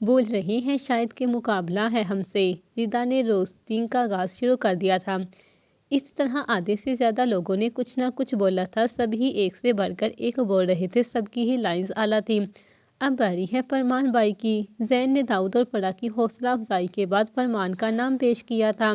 بول رہی ہیں شاید کہ مقابلہ ہے ہم سے۔ ردا نے روسٹنگ کا آغاز شروع کر دیا تھا۔ اسی طرح آدھے سے زیادہ لوگوں نے کچھ نہ کچھ بولا تھا، سب ہی ایک سے بڑھ کر ایک بول رہے تھے، سب کی ہی لائنز اعلیٰ تھیں۔ اب باری ہے فرمان بائی کی۔ زین نے داؤد اور فرح کی حوصلہ افزائی کے بعد فرمان کا نام پیش کیا تھا۔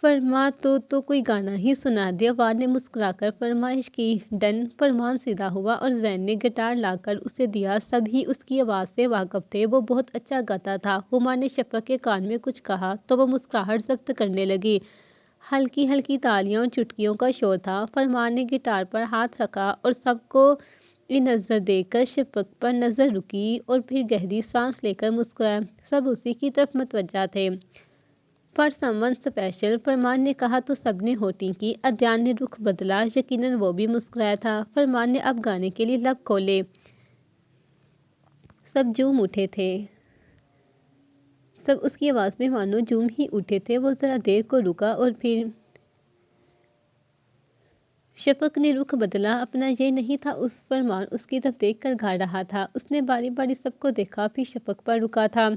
فرما تو کوئی گانا ہی سنا دے، عوان نے مسکرا کر فرمائش کی۔ ڈن۔ فرمان سیدھا ہوا اور زین نے گٹار لا کر اسے دیا۔ سب ہی اس کی آواز سے واقف تھے، وہ بہت اچھا گاتا تھا۔ ہما نے شفق کے کان میں کچھ کہا تو وہ مسکراہٹ ضبط کرنے لگی۔ ہلکی ہلکی تالیاں اور چٹکیوں کا شور تھا۔ فرمان نے گٹار پر ہاتھ رکھا اور سب کو نظر دے کر شفق پر نظر رکی اور پھر گہری سانس لے کر مسکرایا۔ سب اسی کی طرف متوجہ تھے۔ فار سم ون اسپیشل، فرمان نے کہا تو سب نے ہوٹنگ کی۔ ادیان نے رخ بدلا، یقیناً وہ بھی مسکرایا تھا۔ فرمان نے اب گانے کے لیے لب کھولے۔ سب جھوم اٹھے تھے۔ سب اس کی آواز میں مانو جھوم ہی اٹھے تھے۔ وہ ذرا دیر کو رکا اور پھر شفق نے رخ بدلا۔ اپنا یہ نہیں تھا اس فرمان اس کی طرف دیکھ کر گا رہا تھا۔ اس نے باری باری سب کو دیکھا، پھر شفق پر رکا تھا۔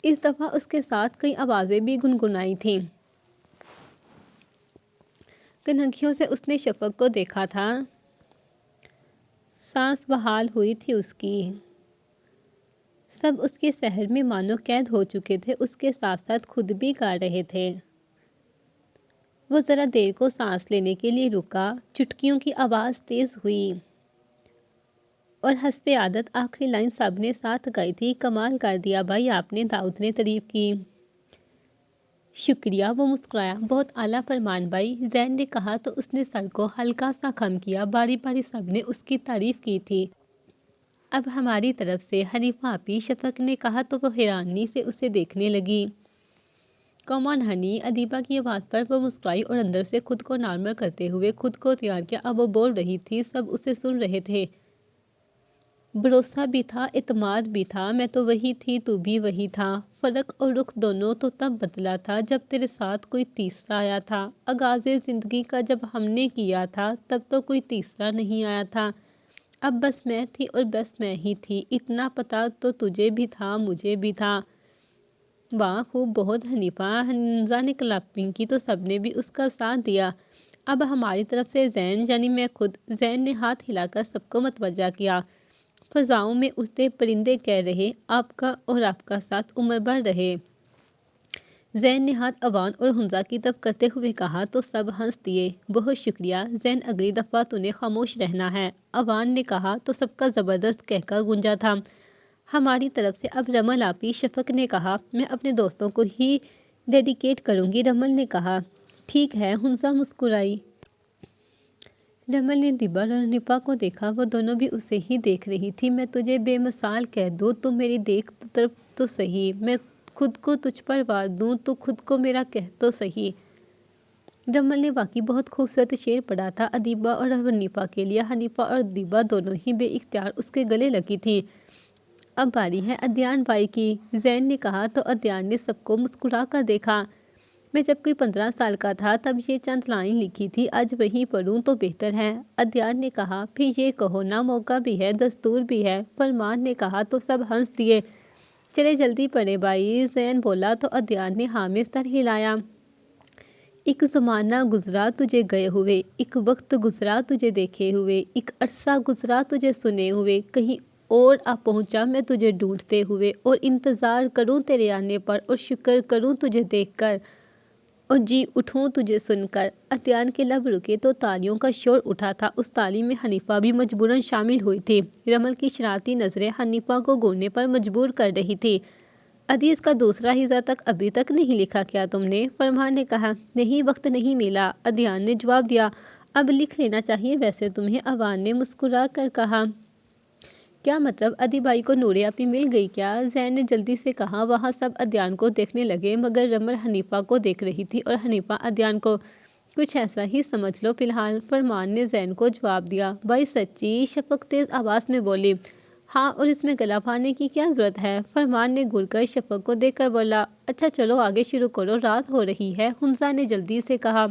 اس دفعہ اس کے ساتھ کئی آوازیں بھی گنگنائی تھیں۔ کنگھیوں سے اس نے شفق کو دیکھا تھا۔ سانس بحال ہوئی تھی اس کی۔ سب اس کے سحر میں مانو قید ہو چکے تھے، اس کے ساتھ ساتھ خود بھی گا رہے تھے۔ وہ ذرا دیر کو سانس لینے کے لیے رکا۔ چٹکیوں کی آواز تیز ہوئی اور حسب عادت آخری لائن سب نے ساتھ گائی تھی۔ کمال کر دیا بھائی آپ نے، داؤد نے تعریف کی۔ شکریہ، وہ مسکرایا۔ بہت اعلیٰ فرمان بھائی، زین نے کہا تو اس نے سر کو ہلکا سا خم کیا۔ باری باری سب نے اس کی تعریف کی تھی۔ اب ہماری طرف سے حنیفہ آپی، شفق نے کہا تو وہ حیرانی سے اسے دیکھنے لگی۔ کم آن ہنی، ادیبہ کی آواز پر وہ مسکرائی اور اندر سے خود کو نارمل کرتے ہوئے خود کو تیار کیا۔ اب وہ بول رہی تھی، سب اسے سن رہے تھے۔ بھروسہ بھی تھا، اعتماد بھی تھا، میں تو وہی تھی، تو بھی وہی تھا۔ فرق اور رخ دونوں تو تب بدلا تھا جب تیرے ساتھ کوئی تیسرا آیا تھا۔ آغاز زندگی کا جب ہم نے کیا تھا تب تو کوئی تیسرا نہیں آیا تھا۔ اب بس میں تھی اور بس میں ہی تھی۔ اتنا پتہ تو تجھے بھی تھا، مجھے بھی تھا۔ واہ خوب، بہت حنیفہ۔ حمزہ نے کلپنگ کی تو سب نے بھی اس کا ساتھ دیا۔ اب ہماری طرف سے زین، یعنی میں خود، زین نے ہاتھ ہلا کر سب کو متوجہ کیا۔ فضاؤں میں اڑتے پرندے کہہ رہے، آپ کا اور آپ کا ساتھ عمر بھر رہے۔ زین نے ہاتھ عوان اور حمزہ کی طرف کرتے ہوئے کہا تو سب ہنس دیے۔ بہت شکریہ زین، اگلی دفعہ تو نے خاموش رہنا ہے، عوان نے کہا تو سب کا زبردست کہکا گونجا تھا۔ ہماری طرف سے اب رمل آپی، شفق نے کہا۔ میں اپنے دوستوں کو ہی ڈیڈیکیٹ کروں گی، رمل نے کہا۔ ٹھیک ہے، حمزہ مسکرائی۔ رمل نے دیبا اور حنیفہ کو دیکھا، وہ دونوں بھی اسے ہی دیکھ رہی تھی۔ میں تجھے بے مثال کہہ دوں تو میری دیکھ طرف تو صحیح، میں خود کو تجھ پر وار دوں تو خود کو میرا کہہ تو صحیح۔ رمل نے واقعی بہت خوبصورت شعر پڑھا تھا ادیبہ اور حنیفہ کے لیے۔ حنیفہ اور ادیبہ دونوں ہی بے اختیار اس کے گلے لگی تھیں۔ اب باری ہے ادیان بائی کی، زین نے کہا تو ادیان نے سب کو مسکرا کر دیکھا۔ میں جب کوئی 15 سال کا تھا تب یہ چند لائن لکھی تھی، آج وہی پڑھوں تو بہتر ہے، ادیان نے کہا۔ پھر یہ کہو نا، موقع بھی ہے، دستور بھی ہے، فرمان نے کہا تو سب ہنس دیے۔ چلے جلدی پڑھیں بھائی، زین بولا تو ادیان نے ہاں میں سر ہلایا۔ ایک زمانہ گزرا تجھے گئے ہوئے، ایک وقت گزرا تجھے دیکھے ہوئے، ایک عرصہ گزرا تجھے سنے ہوئے، کہیں اور آ پہنچا میں تجھے ڈھونڈتے ہوئے، اور انتظار کروں تیرے آنے پر، اور شکر کروں تجھے دیکھ کر، اور جی اٹھوں تجھے سن کر۔ ادیان کے لب رکے تو تالیوں کا شور اٹھا تھا۔ اس تالی میں حنیفہ بھی مجبوراً شامل ہوئی تھی۔ رمل کی شرارتی نظریں حنیفہ کو گھورنے پر مجبور کر رہی تھی۔ ادی، اس کا دوسرا حصہ تک ابھی تک نہیں لکھا کیا تم نے؟ فرمان نے کہا۔ نہیں، وقت نہیں ملا، ادیان نے جواب دیا۔ اب لکھ لینا چاہیے ویسے تمہیں، عوان نے مسکرا کر کہا۔ کیا مطلب، ادی بھائی کو نور آپی مل گئی کیا؟ زین نے جلدی سے کہا۔ وہاں سب ادیان کو دیکھنے لگے، مگر رمل حنیفہ کو دیکھ رہی تھی اور حنیفہ ادیان کو۔ کچھ ایسا ہی سمجھ لو فی الحال، فرمان نے زین کو جواب دیا۔ بھائی سچی؟ شفق تیز آواز میں بولی۔ ہاں، اور اس میں گلا پھاڑنے کی کیا ضرورت ہے؟ فرمان نے گھور کر شفق کو دیکھ کر بولا۔ اچھا چلو آگے شروع کرو، رات ہو رہی ہے، حمزہ نے جلدی سے کہا۔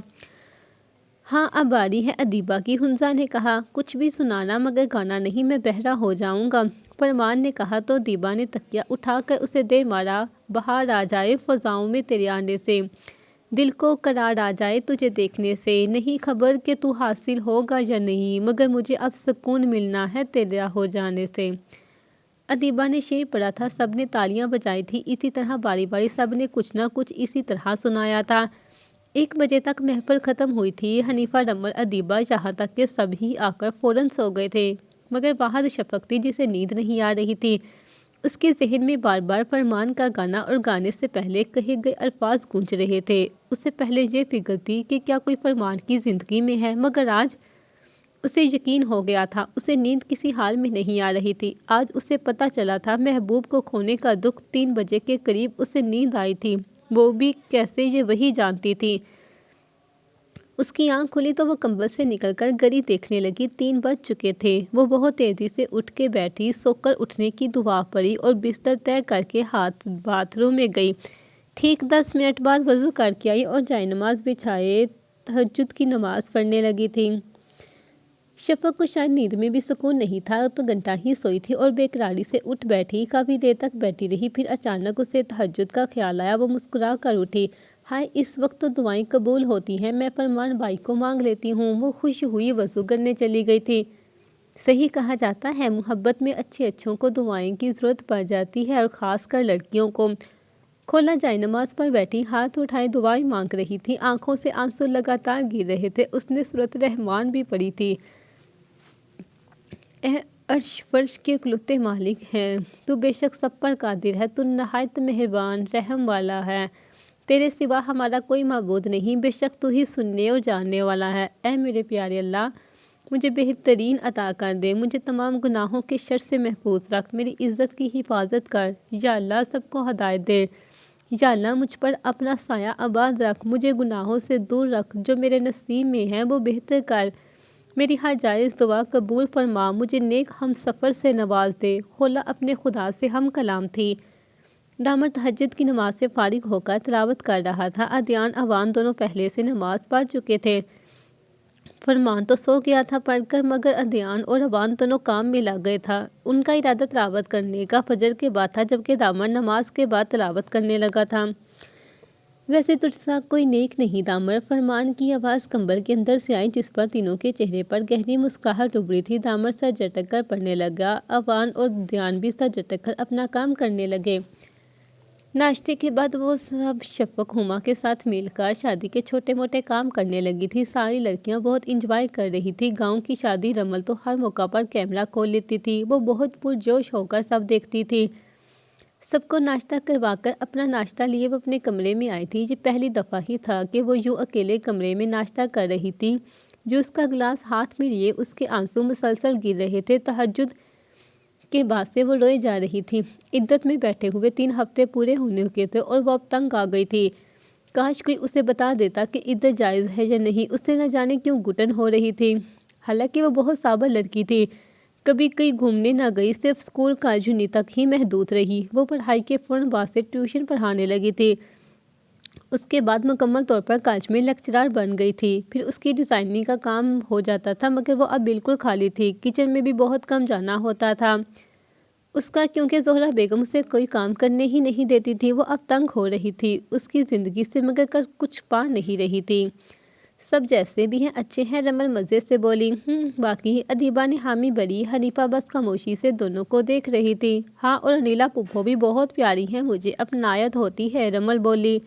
ہاں، اب باری ہے ادیبہ کی، حمزہ نے کہا۔ کچھ بھی سنانا مگر گانا نہیں، میں بہرا ہو جاؤں گا۔ فرمان نے کہا تو ادیبہ نے تکیہ اٹھا کر اسے دے مارا۔ بہار آ جائے فضاؤں میں تیرے آنے سے، دل کو قرار آ جائے تجھے دیکھنے سے، نہیں خبر کہ تو حاصل ہوگا یا نہیں، مگر مجھے اب سکون ملنا ہے تیرا ہو جانے سے۔ ادیبہ نے شعر پڑھا تھا، سب نے تالیاں بجائی تھی، اسی طرح باری باری سب نے کچھ نہ کچھ اسی طرح سنایا تھا۔ 1 بجے تک محفل ختم ہوئی تھی۔ حنیفہ، رمل، ادیبہ، یہاں تک کہ سب ہی آ کر فوراً سو گئے تھے، مگر باہر شفق تھی جسے نیند نہیں آ رہی تھی۔ اس کے ذہن میں بار بار فرمان کا گانا اور گانے سے پہلے کہے گئے الفاظ گونج رہے تھے۔ اس سے پہلے یہ فکر تھی کہ کیا کوئی فرمان کی زندگی میں ہے، مگر آج اسے یقین ہو گیا تھا، اسے نیند کسی حال میں نہیں آ رہی تھی۔ آج اسے پتہ چلا تھا محبوب کو کھونے کا دکھ۔ 3 بجے کے قریب اسے نیند آئی تھی، وہ بھی کیسے یہ وہی جانتی تھی۔ اس کی آنکھ کھلی تو وہ کمبل سے نکل کر گھڑی دیکھنے لگی، 3 بج چکے تھے۔ وہ بہت تیزی سے اٹھ کے بیٹھی، سو کر اٹھنے کی دعا پڑھی اور بستر طے کر کے باتھ روم میں گئی۔ ٹھیک 10 منٹ بعد وضو کر کے آئی اور جائے نماز بچھائے تہجد کی نماز پڑھنے لگی تھی۔ شفق کو شاید نیند میں بھی سکون نہیں تھا تو گھنٹہ ہی سوئی تھی اور بے قراری سے اٹھ بیٹھی، کافی دیر تک بیٹھی رہی، پھر اچانک اسے تہجد کا خیال آیا۔ وہ مسکرا کر اٹھی، ہائے اس وقت تو دعائیں قبول ہوتی ہیں، میں فرمان بھائی کو مانگ لیتی ہوں۔ وہ خوش ہوئی وضو کرنے چلی گئی تھی۔ صحیح کہا جاتا ہے محبت میں اچھوں کو دعائیں کی ضرورت پڑ جاتی ہے، اور خاص کر لڑکیوں کو۔ کھولا جائے نماز پر بیٹھی، ہاتھ اٹھائے دعائیں مانگ رہی تھی، آنکھوں سے آنسو لگاتار گر رہے تھے۔ اس نے سورۃ رحمان بھی پڑھی تھی۔ اے عرش فرش کے اکلوتے مالک ہے، تو بے شک سب پر قادر ہے، تو نہایت مہربان رحم والا ہے، تیرے سوا ہمارا کوئی معبود نہیں، بے شک تو ہی سننے اور جاننے والا ہے۔ اے میرے پیارے اللہ، مجھے بہترین عطا کر دے، مجھے تمام گناہوں کے شر سے محفوظ رکھ، میری عزت کی حفاظت کر، یا اللہ سب کو ہدایت دے، یا اللہ مجھ پر اپنا سایہ آباد رکھ، مجھے گناہوں سے دور رکھ، جو میرے نصیب میں ہے وہ بہتر کر، میری ہر جائز دعا قبول فرما، مجھے نیک ہم سفر سے نواز دے۔ خولا اپنے خدا سے ہم کلام تھی۔ دامر تہجد کی نماز سے فارغ ہو کر تلاوت کر رہا تھا۔ ادیان اوان دونوں پہلے سے نماز پڑھ چکے تھے۔ فرمان تو سو گیا تھا پڑھ کر، مگر ادیان اور اوان دونوں کام میں لگ گئے تھا۔ ان کا ارادہ تلاوت کرنے کا فجر کے بعد تھا، جبکہ دامر نماز کے بعد تلاوت کرنے لگا تھا۔ ویسے تجھ سا کوئی نیک نہیں دامر، فرمان کی آواز کمبل کے اندر سے آئی، جس پر تینوں کے چہرے پر گہری مسکراہٹ ابھری تھی۔ دامر سر جھٹک کر پڑھنے لگا، اوان اور ادیان بھی سر جھٹک کر اپنا کام کرنے لگے۔ ناشتے کے بعد وہ سب شفق ہما کے ساتھ مل کر شادی کے چھوٹے موٹے کام کرنے لگی تھی۔ ساری لڑکیاں بہت انجوائے کر رہی تھی۔ گاؤں کی شادی، رمل تو ہر موقع پر کیمرہ کھول لیتی تھی، وہ بہت پرجوش ہو کر سب دیکھتی تھی۔ سب کو ناشتہ کروا کر اپنا ناشتہ لیے وہ اپنے کمرے میں آئی تھی۔ یہ پہلی دفعہ ہی تھا کہ وہ یوں اکیلے کمرے میں ناشتہ کر رہی تھی۔ جوس کا گلاس ہاتھ میں لیے اس کے آنسو مسلسل گر رہے تھے۔ تہجد کے بعد سے وہ روئے جا رہی تھی۔ عدت میں بیٹھے ہوئے 3 ہفتے پورے ہونے کے تھے اور وہ اب تنگ آ گئی تھی۔ کاش کوئی اسے بتا دیتا کہ عدت جائز ہے یا نہیں، اسے نہ جانے کیوں گھٹن ہو رہی تھی۔ حالانکہ وہ بہت صابر لڑکی تھی، کبھی کہیں گھومنے نہ گئی، صرف اسکول کالجنی تک ہی محدود رہی۔ وہ پڑھائی کے فوراً بعد سے ٹیوشن پڑھانے لگی تھی۔ اس کے بعد مکمل طور پر کالج میں لیکچرار بن گئی تھی۔ پھر اس کی ڈیزائننگ کا کام ہو جاتا تھا، مگر وہ اب بالکل خالی تھی۔ کچن میں بھی بہت کم جانا ہوتا تھا اس کا، کیونکہ زہرہ بیگم اسے کوئی کام کرنے ہی نہیں دیتی تھی۔ وہ اب تنگ ہو رہی تھی اس کی زندگی سے، مگر کچھ پا نہیں رہی تھی۔ سب جیسے بھی ہیں اچھے ہیں، رمل مزے سے بولی۔ باقی ادیبہ نے حامی بھری۔ حنیفہ بس خاموشی سے دونوں کو دیکھ رہی تھی۔ ہاں، اور انیلا پھپھو بھی بہت پیاری ہیں، مجھے اپنایت ہوتی ہے، رمل بولی۔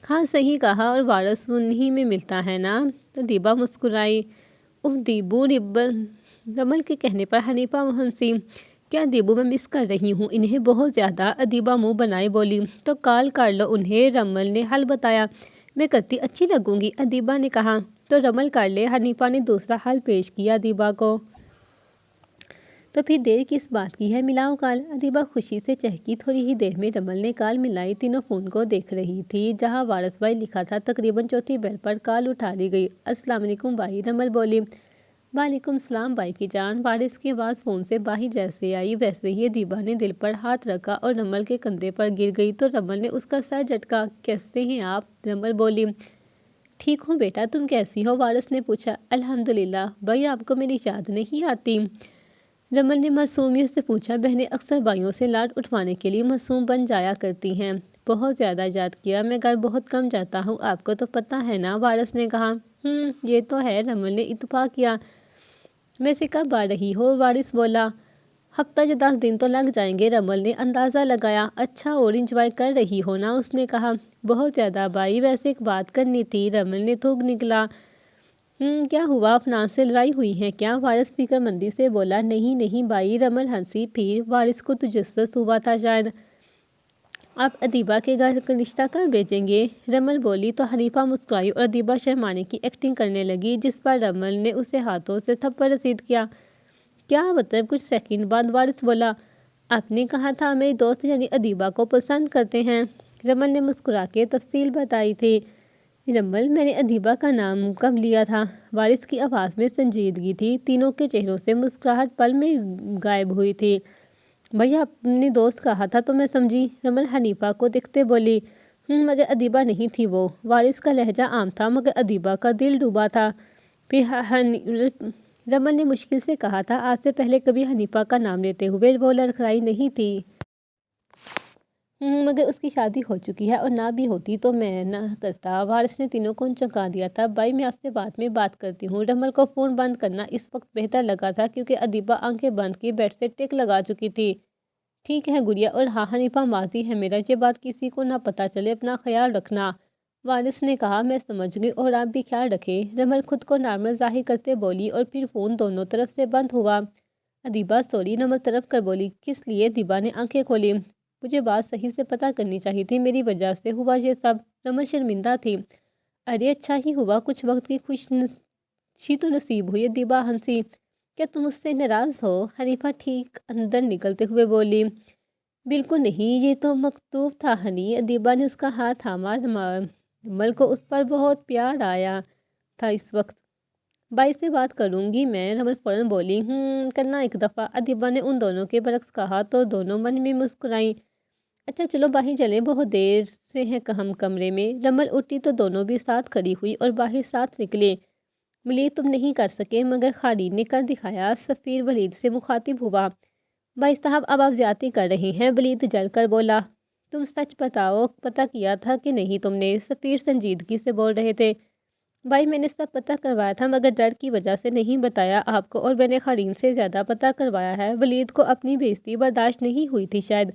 ہاں صحیح کہا، اور وارث انہی میں ملتا ہے نا، ادیبہ مسکرائی۔ اوہ دیبو، رمل کے کہنے پر حنیفہ ہنسی۔ کیا دیبو، میں مس کر رہی ہوں انہیں بہت زیادہ، ادیبہ منہ بنائے بولی۔ تو کال کر لو انہیں، رمل نے حل بتایا۔ میں کرتی اچھی لگوں گی، ادیبہ نے کہا۔ تو رمل کر لے، حنیفہ نے دوسرا حل پیش کیا ادیبہ کو۔ تو پھر دیر کس بات کی ہے، ملاؤ کال، ادیبہ خوشی سے چہکی۔ تھوڑی ہی دیر میں رمل نے کال ملائی۔ تینوں فون کو دیکھ رہی تھی، جہاں وارث بھائی لکھا تھا۔ تقریباً چوتھی بیل پر کال اٹھا لی گئی۔ السلام علیکم بھائی، رمل بولی۔ وعلیکم السلام بھائی کی جان، وارث کی آواز فون سے باہر جیسے آئی ویسے ہی ادیبہ نے دل پر ہاتھ رکھا اور رمل کے کندھے پر گر گئی تو رمل نے اس کا سر جھٹکا۔ کیسے ہیں آپ، رمل بولی۔ ٹھیک ہوں بیٹا، تم کیسی ہو، وارث نے پوچھا۔ الحمدللہ۔ بھائی آپ کو میری یاد نہیں آتی، رمل نے معصومیت سے پوچھا۔ بہنیں اکثر بھائیوں سے لاڈ اٹھوانے کے لیے معصوم بن جایا کرتی ہیں۔ بہت زیادہ یاد کیا، میں گھر بہت کم جاتا ہوں، آپ کو تو پتہ ہے نا، وارث نے کہا۔ یہ تو ہے، رمل نے اتفاق کیا۔ ویسے کب آ رہی ہو؟ وارث بولا۔ ہفتہ یا 10 دن تو لگ جائیں گے، رمل نے اندازہ لگایا۔ اچھا، اور انجوائے کر رہی ہو نا، اس نے کہا۔ بہت زیادہ بھائی، ویسے ایک بات کرنی تھی، رمل نے تھوک نکلا۔ کیا ہوا، افنان سے لڑائی ہوئی ہے کیا؟ وارث فکر مندی سے بولا۔ نہیں بھائی، رمل ہنسی۔ پھر وارث کو تجسس ہوا تھا شاید۔ آپ ادیبہ کے گھر کا رشتہ کب بھیجیں گے؟ رمل بولی تو حنیفہ مسکرائی اور ادیبہ شرمانے کی ایکٹنگ کرنے لگی، جس پر رمل نے اسے ہاتھوں سے تھپڑ رسید کیا۔ کیا مطلب؟ کچھ سیکنڈ بعد وارث بولا۔ آپ نے کہا تھا میری دوست یعنی ادیبہ کو پسند کرتے ہیں۔ رمل نے مسکرا کے تفصیل بتائی تھی۔ رمل، میں نے ادیبہ کا نام کب لیا تھا؟ وارث کی آواز میں سنجیدگی تھی۔ تینوں کے چہروں سے مسکراہٹ پل میں غائب ہوئی تھی۔ بھیا، آپ نے دوست کہا تھا تو میں سمجھی، رمل حنیفہ کو دیکھتے بولی۔ مگر ادیبہ نہیں تھی وہ۔ وارث کا لہجہ عام تھا مگر ادیبہ کا دل ڈوبا تھا۔ پھر رمل نے مشکل سے کہا تھا، آج سے پہلے کبھی حنیفہ کا نام لیتے ہوئے وہ لڑکھڑائی نہیں تھی۔ مگر اس کی شادی ہو چکی ہے، اور نہ بھی ہوتی تو میں نہ کرتا۔ وارث نے تینوں کو چونکا دیا تھا۔ بھائی، میں آپ سے بعد میں بات کرتی ہوں۔ رمل کو فون بند کرنا اس وقت بہتر لگا تھا کیونکہ ادیبہ آنکھیں بند کی بیڈ سے ٹیک لگا چکی تھی۔ ٹھیک ہے گڑیا، اور ہاں حنیفہ ماضی ہے میرا، یہ بات کسی کو نہ پتہ چلے، اپنا خیال رکھنا۔ وارث نے کہا۔ میں سمجھ گئی، اور آپ بھی خیال رکھیں۔ رمل خود کو نارمل ظاہر کرتے بولی، اور پھر فون دونوں طرف سے بند ہوا۔ ادیبہ سوری، رمل طرف کر بولی۔ کس لیے؟ ادیبہ نے آنکھیں کھولی۔ مجھے بات صحیح سے پتہ کرنی چاہیے تھی، میری وجہ سے ہوا یہ سب۔ رمل شرمندہ تھی۔ ارے اچھا ہی ہوا، کچھ وقت کی خوشی تو نصیب ہوئی، ادیبہ ہنسی۔ کیا تم مجھ سے ناراض ہو؟ حنیفہ ٹھیک اندر نکلتے ہوئے بولی۔ بالکل نہیں، یہ تو مکتوب تھا ہنی۔ ادیبہ نے اس کا ہاتھ تھاما۔ رمل کو اس پر بہت پیار آیا تھا اس وقت۔ بھائی سے بات کروں گی میں، رمل فوراً بولی۔ کرنا ایک دفعہ، ادیبہ نے ان دونوں کے برعکس کہا تو دونوں من میں مسکرائیں۔ اچھا چلو باہر چلیں، بہت دیر سے ہیں ہم کمرے میں۔ رمل اٹھی تو دونوں بھی ساتھ کھڑی ہوئی اور باہر ساتھ نکلے۔ ولید تم نہیں کر سکے مگر خالد نے کر دکھایا، سفیر ولید سے مخاطب ہوا۔ بھائی صاحب، اب آپ زیادتی کر رہے ہیں، ولید جل کر بولا۔ تم سچ بتاؤ، پتہ کیا تھا کہ نہیں تم نے؟ سفیر سنجیدگی سے بول رہے تھے۔ بھائی میں نے سب پتہ کروایا تھا مگر ڈر کی وجہ سے نہیں بتایا آپ کو، اور میں نے خالد سے زیادہ پتہ کروایا ہے۔ ولید کو اپنی بے عزتی برداشت نہیں ہوئی تھی شاید۔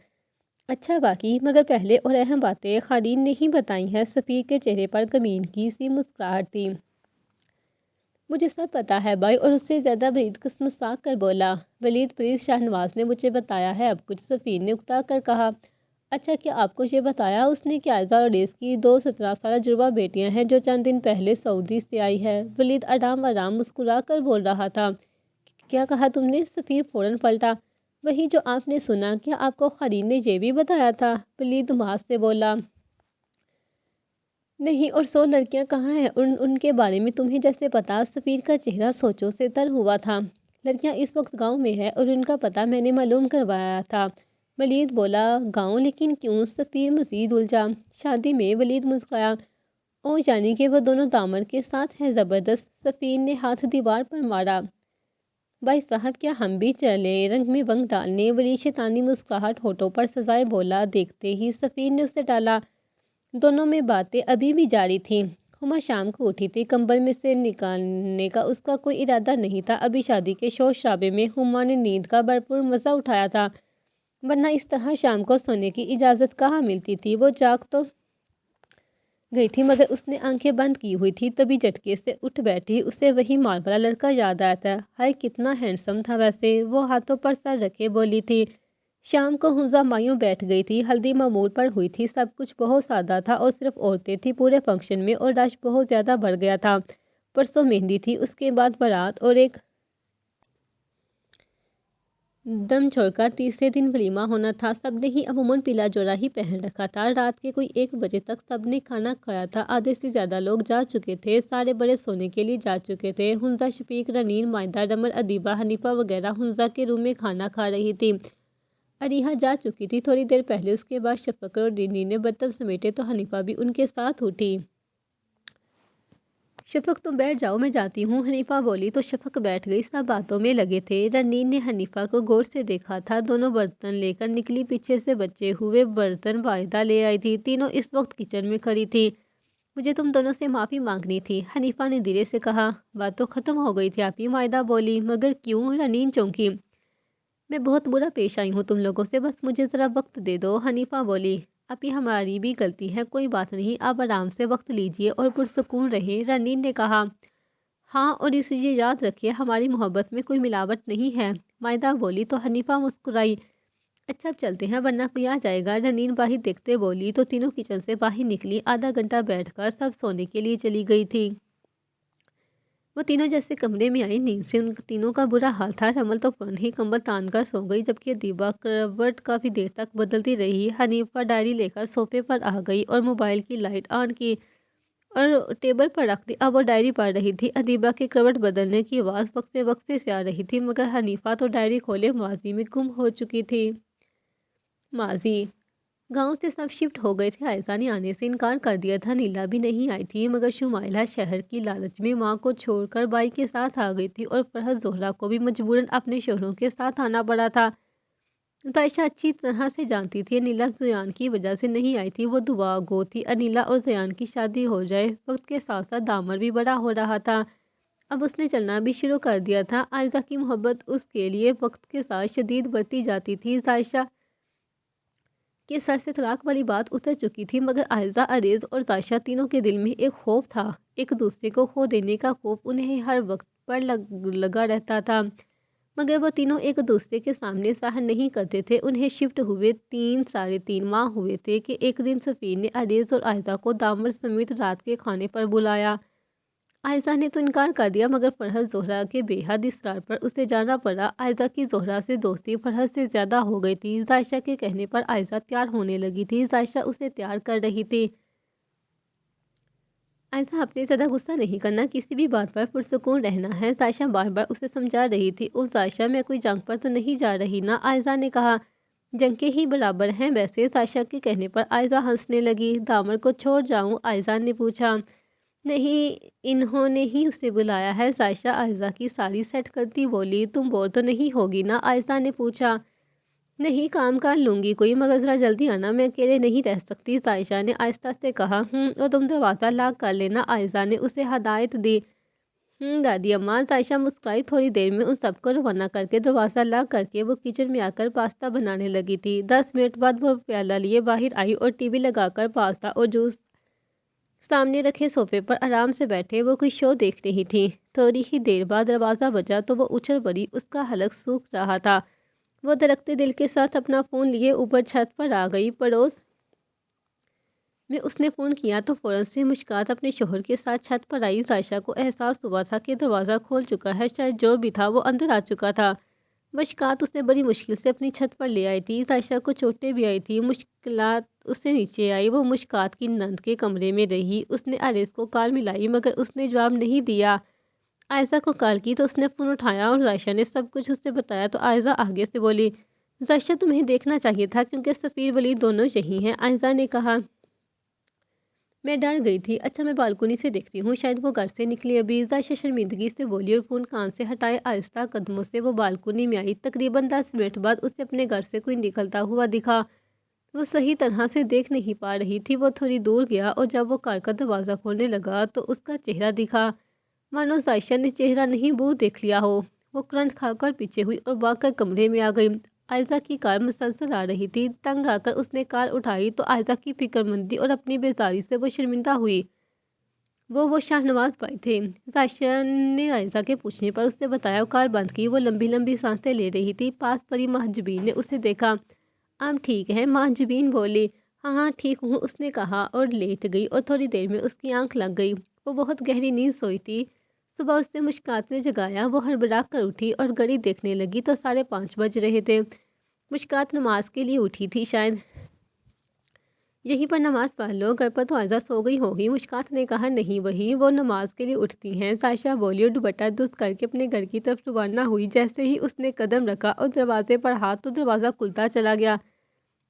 اچھا باقی مگر پہلے اور اہم باتیں خالد نے ہی بتائی ہیں۔ سفیر کے چہرے پر غمگین کی سی مسکراہٹ تھی۔ مجھے سب پتہ ہے بھائی، اور اس سے زیادہ ولید قسمسا کر بولا۔ ولید پلیز، شاہنواز نے مجھے بتایا ہے اب کچھ، سفیر نے اکتا کر کہا۔ اچھا، کیا آپ کو یہ بتایا اس نے کہ عائزہ اور ریس کی 2 17 سالہ جڑواں بیٹیاں ہیں جو چند دن پہلے سعودی سے آئی ہے؟ ولید آرام مسکرا کر بول رہا تھا۔ کیا کہا تم نے؟ سفیر فوراً پلٹا۔ وہی جو آپ نے سنا، کیا آپ کو خالد نے یہ بھی بتایا تھا؟ ولید ماس سے بولا۔ نہیں، اور 100 لڑکیاں کہاں ہیں ان کے بارے میں تمہیں جیسے پتا؟ سفیر کا چہرہ سوچوں سے تر ہوا تھا۔ لڑکیاں اس وقت گاؤں میں ہے اور ان کا پتہ میں نے معلوم کروایا تھا، ولید بولا۔ گاؤں؟ لیکن کیوں؟ سفیر مزید الجھا۔ شادی میں، ولید مسکرایا۔ او یعنی کہ وہ دونوں دامر کے ساتھ ہیں، زبردست۔ سفیر نے ہاتھ دیوار پر مارا۔ بھائی صاحب، کیا ہم بھی چلے رنگ میں ونگ ڈالنے؟ ولید شیطانی مسکراہٹ ہونٹوں پر سجائے بولا۔ دیکھتے ہی سفیر نے اسے ڈالا۔ دونوں میں باتیں ابھی بھی جاری تھیں۔ ہما شام کو اٹھی تھی، کمبل میں سے نکالنے کا اس کا کوئی ارادہ نہیں تھا۔ ابھی شادی کے شور شرابے میں ہما نے نیند کا بھرپور مزہ اٹھایا تھا، ورنہ اس طرح شام کو سونے کی اجازت کہاں ملتی تھی؟ وہ جاگ تو گئی تھی مگر اس نے آنکھیں بند کی ہوئی تھی، تبھی جھٹکے سے اٹھ بیٹھی۔ اسے وہی مال والا لڑکا یاد آیا تھا۔ ہائے کتنا ہینڈسم تھا ویسے! وہ ہاتھوں پر سر رکھے بولی تھی۔ شام کو حمزہ مایوں بیٹھ گئی تھی۔ ہلدی معمول پر ہوئی تھی، سب کچھ بہت سادہ تھا اور صرف عورتیں تھیں پورے فنکشن میں، اور رش بہت زیادہ بڑھ گیا تھا۔ پرسوں مہندی تھی، اس کے بعد بارات، اور ایک دم چھوڑ کر تیسرے دن ولیمہ ہونا تھا۔ سب نے ہی عموماً پیلا جوڑا ہی پہن رکھا تھا۔ رات کے کوئی 1 بجے تک سب نے کھانا کھایا تھا۔ آدھے سے زیادہ لوگ جا چکے تھے، سارے بڑے سونے کے لیے جا چکے تھے۔ حمزہ، شفیق، رنین، مائدہ، رمل، ادیبہ، حنیفہ وغیرہ حمزہ کے روم میں کھانا کھا رہی تھی۔ اریحہ جا چکی تھی تھوڑی دیر پہلے، اس کے بعد شفقت اور رنین نے برتن سمیٹے تو حنیفہ بھی ان کے ساتھ اٹھی۔ شفق تم بیٹھ جاؤ، میں جاتی ہوں، حنیفہ بولی تو شفق بیٹھ گئی۔ سب باتوں میں لگے تھے۔ رنین نے حنیفہ کو غور سے دیکھا تھا۔ دونوں برتن لے کر نکلی، پیچھے سے بچے ہوئے برتن واحدہ لے آئی تھی۔ تینوں اس وقت کچن میں کھڑی تھی۔ مجھے تم دونوں سے معافی مانگنی تھی، حنیفہ نے دھیرے سے کہا۔ بات تو ختم ہو گئی تھی آپی، مائدہ بولی۔ مگر کیوں؟ رنین چونکی۔ میں بہت برا پیش آئی ہوں تم لوگوں سے، بس مجھے ذرا وقت دے دو، حنیفہ بولی۔ ابھی ہماری بھی غلطی ہے، کوئی بات نہیں، آپ آرام سے وقت لیجئے اور پرسکون رہیں، رنین نے کہا۔ ہاں، اور اسے یہ یاد رکھیے ہماری محبت میں کوئی ملاوٹ نہیں ہے، مائدہ بولی تو حنیفہ مسکرائی۔ اچھا اب چلتے ہیں ورنہ کوئی آ جائے گا، رنین باہر دیکھتے بولی تو تینوں کچن سے باہر نکلی۔ آدھا گھنٹہ بیٹھ کر سب سونے کے لیے چلی گئی تھی۔ وہ تینوں جیسے کمرے میں آئی، نیند سے ان تینوں کا برا حال تھا۔ رمل تو فوراً ہی کمبل تان کر سو گئی، جبکہ ادیبہ کروٹ کافی دیر تک بدلتی رہی۔ حنیفہ ڈائری لے کر صوفے پر آ گئی اور موبائل کی لائٹ آن کی اور ٹیبل پر رکھ دی۔ اب وہ ڈائری پڑھ رہی تھی۔ ادیبہ کے کروٹ بدلنے کی آواز وقفے وقفے سے آ رہی تھی، مگر حنیفہ تو ڈائری کھولے ماضی میں گم ہو چکی تھی۔ ماضی گاؤں سے سب شفٹ ہو گئے تھے۔ عائزہ نے آنے سے انکار کر دیا تھا، نیلا بھی نہیں آئی تھی، مگر شمائلہ شہر کی لالچ میں ماں کو چھوڑ کر بھائی کے ساتھ آ گئی تھی اور فرحت زہرہ کو بھی مجبوراً اپنے شوہروں کے ساتھ آنا پڑا تھا۔ عائشہ اچھی طرح سے جانتی تھی انیلا زیان کی وجہ سے نہیں آئی تھی، وہ دعا گو تھی انیلا اور زیان کی شادی ہو جائے۔ وقت کے ساتھ ساتھ دامر بھی بڑا ہو رہا تھا، اب اس نے چلنا بھی شروع کر دیا تھا۔ عائشہ کی محبت اس کے لیے وقت کے ساتھ شدید بڑھتی جاتی تھی۔ عائشہ کے سر سے طلاق والی بات اتر چکی تھی، مگر عائزہ، عریض اور عائشہ تینوں کے دل میں ایک خوف تھا، ایک دوسرے کو کھو دینے کا خوف انہیں ہر وقت پر لگا رہتا تھا، مگر وہ تینوں ایک دوسرے کے سامنے ظاہر نہیں کرتے تھے۔ انہیں شفٹ ہوئے 3 ماہ ہوئے تھے کہ ایک دن سفیر نے عریض اور عائزہ کو دامر سمیت رات کے کھانے پر بلایا۔ عائزہ نے تو انکار کر دیا، مگر فرحت زہرہ کے بے حد اصرار پر اسے جانا پڑا۔ عائزہ کی زہرہ سے دوستی فرحت سے زیادہ ہو گئی تھی۔ عائشہ کے کہنے پر عائزہ تیار ہونے لگی تھی، عائشہ اسے تیار کر رہی تھی۔ عائزہ اپنے زیادہ غصہ نہیں کرنا، کسی بھی بات پر پرسکون رہنا ہے، عائشہ بار بار اسے سمجھا رہی تھی۔ او عائشہ، میں کوئی جنگ پر تو نہیں جا رہی نا، عائزہ نے کہا۔ جنگ کے ہی برابر ہیں ویسے، عائشہ کے کہنے پر عائزہ ہنسنے لگی۔ دامر کو چھوڑ جاؤں، عائزہ نے پوچھا۔ نہیں، انہوں نے ہی اسے بلایا ہے، عائشہ عائزہ کی ساڑی سیٹ کرتی بولی۔ تم بور تو نہیں ہوگی نا، عائزہ نے پوچھا۔ نہیں، کام کر لوں گی کوئی، مگر ذرا جلدی آنا، میں اکیلے نہیں رہ سکتی، عائشہ نے آہستہ سے کہا۔ اور تم دروازہ لاک کر لینا، عائزہ نے اسے ہدایت دی۔ دادی اماں، عائشہ مسکرائی۔ تھوڑی دیر میں ان سب کو روانہ کر کے دروازہ لاک کر کے وہ کچن میں آ کر پاستہ بنانے لگی تھی۔ 10 منٹ بعد وہ پیالہ لیے باہر آئی اور ٹی وی لگا کر پاستہ اور جوس سامنے رکھے صوفے پر آرام سے بیٹھے وہ کوئی شو دیکھ رہی تھی۔ تھوڑی ہی دیر بعد دروازہ بجا تو وہ اچھل پڑی، اس کا حلق سوکھ رہا تھا۔ وہ دھڑکتے دل کے ساتھ اپنا فون لیے اوپر چھت پر آ گئی۔ پڑوس میں اس نے فون کیا تو فوراً سے مشکات اپنے شوہر کے ساتھ چھت پر آئی۔ عائشہ کو احساس ہوا تھا کہ دروازہ کھول چکا ہے، شاید جو بھی تھا وہ اندر آ چکا تھا۔ مشکات اسے بڑی مشکل سے اپنی چھت پر لے آئی تھی۔ عائشہ کو چوٹیں بھی آئی تھی۔ مشکلات اس سے نیچے آئی، وہ مشکات کی نند کے کمرے میں رہی۔ اس نے عریض کو کال ملائی، مگر اس نے جواب نہیں دیا۔ عائزہ کو کال کی تو اس نے فون اٹھایا اور عائشہ نے سب کچھ اسے بتایا تو عائزہ آگے سے بولی۔ عائشہ، تمہیں دیکھنا چاہیے تھا کیونکہ سفیر ولی دونوں یہی ہیں، عائزہ نے کہا۔ میں ڈر گئی تھی۔ اچھا، میں بالکونی سے دیکھتی ہوں، شاید وہ گھر سے نکلے ابھی، عائشہ شرمندگی سے بولی اور فون کان سے ہٹائے آہستہ قدموں سے وہ بالکونی میں آئی۔ تقریباً 10 منٹ بعد اسے اپنے گھر سے کوئی نکلتا ہوا دکھا۔ وہ صحیح طرح سے دیکھ نہیں پا رہی تھی۔ وہ تھوڑی دور گیا اور جب وہ کار کا دروازہ کھولنے لگا تو اس کا چہرہ دکھا، مانو عائشہ نے چہرہ نہیں بو دیکھ لیا ہو۔ وہ کرنٹ کھا کر پیچھے ہوئی اور بھاگ کر کمرے میں آ گئی۔ عائزہ کی کار مسلسل آ رہی تھی۔ تنگ آ کر اس نے کار اٹھائی تو عائزہ کی فکر مندی اور اپنی بیزاری سے وہ شرمندہ ہوئی۔ وہ شاہ نواز بھائی تھے۔ عائشہ نے عائزہ کے پوچھنے پر اسے بتایا۔ کار بند کی، وہ لمبی لمبی سانسیں لے رہی تھی۔ پاس پڑی مہجبین نے اسے دیکھا۔ اب ٹھیک ہے، مہجبین بولی۔ ہاں ہاں ٹھیک ہوں، اس نے کہا اور لیٹ گئی اور تھوڑی دیر میں اس کی آنکھ لگ گئی۔ وہ بہت گہری نیند سوئی تھی۔ صبح اس سے مشکات نے جگایا، وہ ہڑبڑا کر اٹھی اور گھڑی دیکھنے لگی تو 5:30 بج رہے تھے۔ مشکات نماز کے لیے اٹھی تھی، شاید یہیں پر نماز پڑھ لو، گھر پر تو عائزہ سو گئی ہوگی، مشکات نے کہا۔ نہیں، وہی وہ نماز کے لیے اٹھتی ہیں، عائشہ بولی اور دوپٹہ درست کر کے اپنے گھر کی طرف روانہ ہوئی۔ جیسے ہی اس نے قدم رکھا اور دروازے پر ہاتھ تو دروازہ کھلتا چلا گیا۔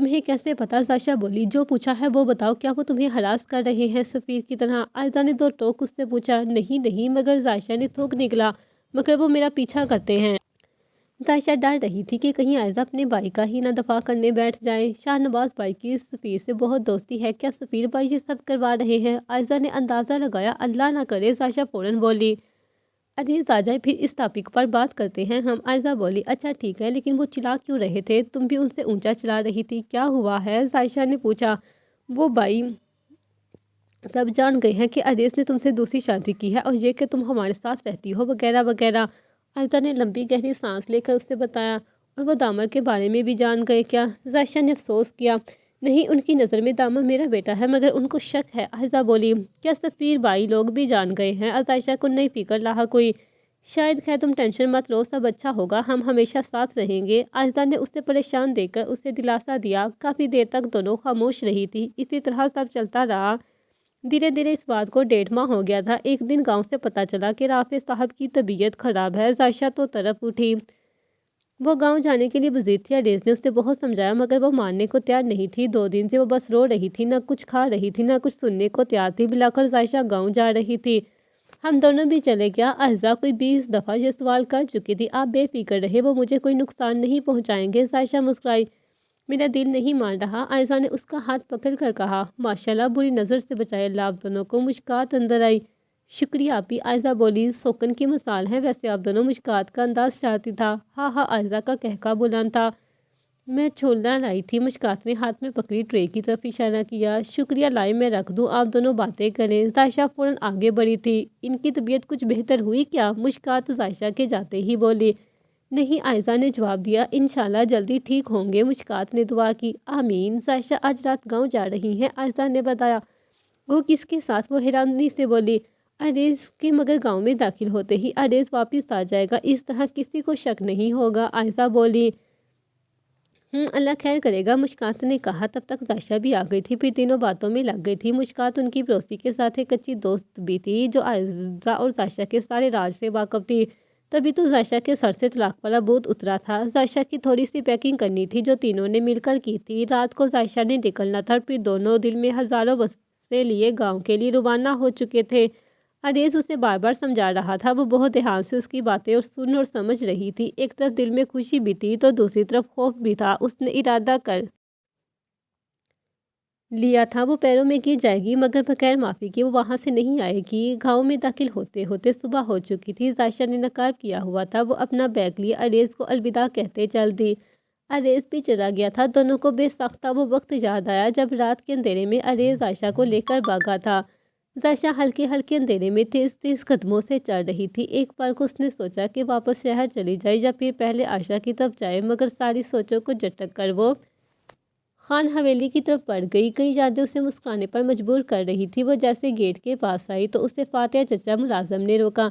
تمہیں کیسے پتا؟ زائشہ بولی۔ جو پوچھا ہے وہ بتاؤ، کیا وہ تمہیں ہراس کر رہے ہیں سفیر کی طرح؟ عائزہ نے 2 ٹوک اس سے پوچھا۔ نہیں مگر زائشہ نے تھوک نکلا، مگر وہ میرا پیچھا کرتے ہیں۔ زائشہ ڈر رہی تھی کہ کہیں عائزہ اپنے بھائی کا ہی نہ دفاع کرنے بیٹھ جائے۔ شاہ نواز بھائی کی سفیر سے بہت دوستی ہے، کیا سفیر بھائی یہ سب کروا رہے ہیں؟ عائزہ نے اندازہ لگایا۔ اللہ نہ کرے، زائشہ فوراً بولی۔ عزیز آ جائے، پھر اس ٹاپک پر بات کرتے ہیں ہم۔ عائزہ بولی۔ اچھا ٹھیک ہے، لیکن وہ چلا کیوں رہے تھے؟ تم بھی ان سے اونچا چلا رہی تھی، کیا ہوا ہے؟ زائشہ نے پوچھا۔ وہ بھائی سب جان گئے ہیں کہ عریس نے تم سے دوسری شادی کی ہے، اور یہ کہ تم ہمارے ساتھ رہتی ہو وغیرہ وغیرہ۔ عائزہ نے لمبی گہری سانس لے کر اسے بتایا۔ اور وہ دامر کے بارے میں بھی جان گئے کیا؟ زائشہ نے افسوس کیا۔ نہیں، ان کی نظر میں دامر میرا بیٹا ہے، مگر ان کو شک ہے۔ عائزہ بولی۔ کیا سفیر بھائی لوگ بھی جان گئے ہیں؟ زائشہ کو نئی فکر لاحق ہوئی۔ شاید، خیر تم ٹینشن مت لو، سب اچھا ہوگا، ہم ہمیشہ ساتھ رہیں گے۔ عائزہ نے اسے پریشان دیکھ کر اسے دلاسا دیا۔ کافی دیر تک دونوں خاموش رہی تھی۔ اسی طرح سب چلتا رہا۔ دھیرے اس بات کو 1.5 ماہ ہو گیا تھا۔ ایک دن گاؤں سے پتہ چلا کہ رافع صاحب کی طبیعت خراب ہے۔ زائشہ تو طرف اٹھی۔ وہ گاؤں جانے کے لیے بزید تھی۔ عریس نے اسے بہت سمجھایا، مگر وہ ماننے کو تیار نہیں تھی۔ 2 دن سے وہ بس رو رہی تھی، نہ کچھ کھا رہی تھی، نہ کچھ سننے کو تیار تھی۔ بلاخر زائشہ گاؤں جا رہی تھی۔ ہم دونوں بھی چلے کیا؟ عائزہ کوئی 20 دفعہ یہ سوال کر چکی تھی۔ آپ بے فکر رہے، وہ مجھے کوئی نقصان نہیں پہنچائیں گے۔ زائشہ مسکرائی۔ میرا دل نہیں مان رہا، عائزہ نے اس کا ہاتھ پکڑ کر کہا۔ ماشاءاللہ، بری نظر سے بچائے اللہ آپ دونوں کو۔ مشکات اندر آئی۔ شکریہ آپی، عائزہ بولی۔ سوکن کی مثال ہے ویسے آپ دونوں۔ مشکات کا انداز شرارتی تھا۔ ہاں، عائزہ کا کہکا بلند تھا۔ میں چھولنا لائی تھی، مشکات نے ہاتھ میں پکڑی ٹرے کی طرف اشارہ کیا۔ شکریہ، لائے میں رکھ دوں، آپ دونوں باتیں کریں۔ زائشہ فوراً آگے بڑھی تھی۔ ان کی طبیعت کچھ بہتر ہوئی کیا؟ مشکات زائشہ کے جاتے ہی بولی۔ نہیں، عائزہ نے جواب دیا، انشاءاللہ جلدی ٹھیک ہوں گے۔ مشکات نے دعا کی۔ آمین۔ زائشہ آج رات گاؤں جا رہی ہیں، عائزہ نے بتایا۔ وہ کس کے ساتھ؟ وہ حیرانی سے بولی۔ عریس کے، مگر گاؤں میں داخل ہوتے ہی عریس واپس آ جائے گا، اس طرح کسی کو شک نہیں ہوگا، عائزہ بولی۔ اللہ خیر کرے گا، مشکات نے کہا۔ تب تک زائشہ بھی آ گئی تھی، پھر تینوں باتوں میں لگ گئی تھی۔ مشکات ان کی پڑوسی کے ساتھ ایک اچھی دوست بھی تھی، جو عائزہ اور زائشہ کے سارے راز سے واقف تھی۔ تبھی تو زائشہ کے سر سے طلاق والا بھوت اترا تھا۔ زائشہ کی تھوڑی سی پیکنگ کرنی تھی، جو تینوں نے مل کر کی تھی۔ رات کو زائشہ نے نکلنا تھا، پھر دونوں دل میں ہزاروں بسیں لیے گاؤں کے لیے روانہ ہو چکے تھے۔ عریس اسے بار بار سمجھا رہا تھا۔ وہ بہت دھیان سے اس کی باتیں اور سن اور سمجھ رہی تھی۔ ایک طرف دل میں خوشی بھی تھی تو دوسری طرف خوف بھی تھا۔ اس نے ارادہ کر لیا تھا وہ پیروں میں گر جائے گی، مگر بغیر معافی کے وہ وہاں سے نہیں آئے گی۔ گاؤں میں داخل ہوتے ہوتے صبح ہو چکی تھی۔ زائشہ نے نقاب کیا ہوا تھا۔ وہ اپنا بیگ لیے عریس کو الوداع کہتے چل دی۔ عریس بھی چلا گیا تھا۔ دونوں کو بے ساختہ وہ وقت یاد آیا جب رات کے اندھیرے میں عریس زائشہ کو لے کر بھاگا تھا۔ زائشہ ہلکے اندھیرے میں تیز قدموں سے چل رہی تھی۔ ایک پل کو اس نے سوچا کہ واپس شہر چلی جائے یا پھر پہلے عائشہ کی طرف جائے، مگر ساری سوچوں کو جھٹک کر وہ خان حویلی کی طرف بڑھ گئی۔ کئی یادیں اسے مسکرانے پر مجبور کر رہی تھی۔ وہ جیسے گیٹ کے پاس آئی تو اسے فاتحہ چچا ملازم نے روکا۔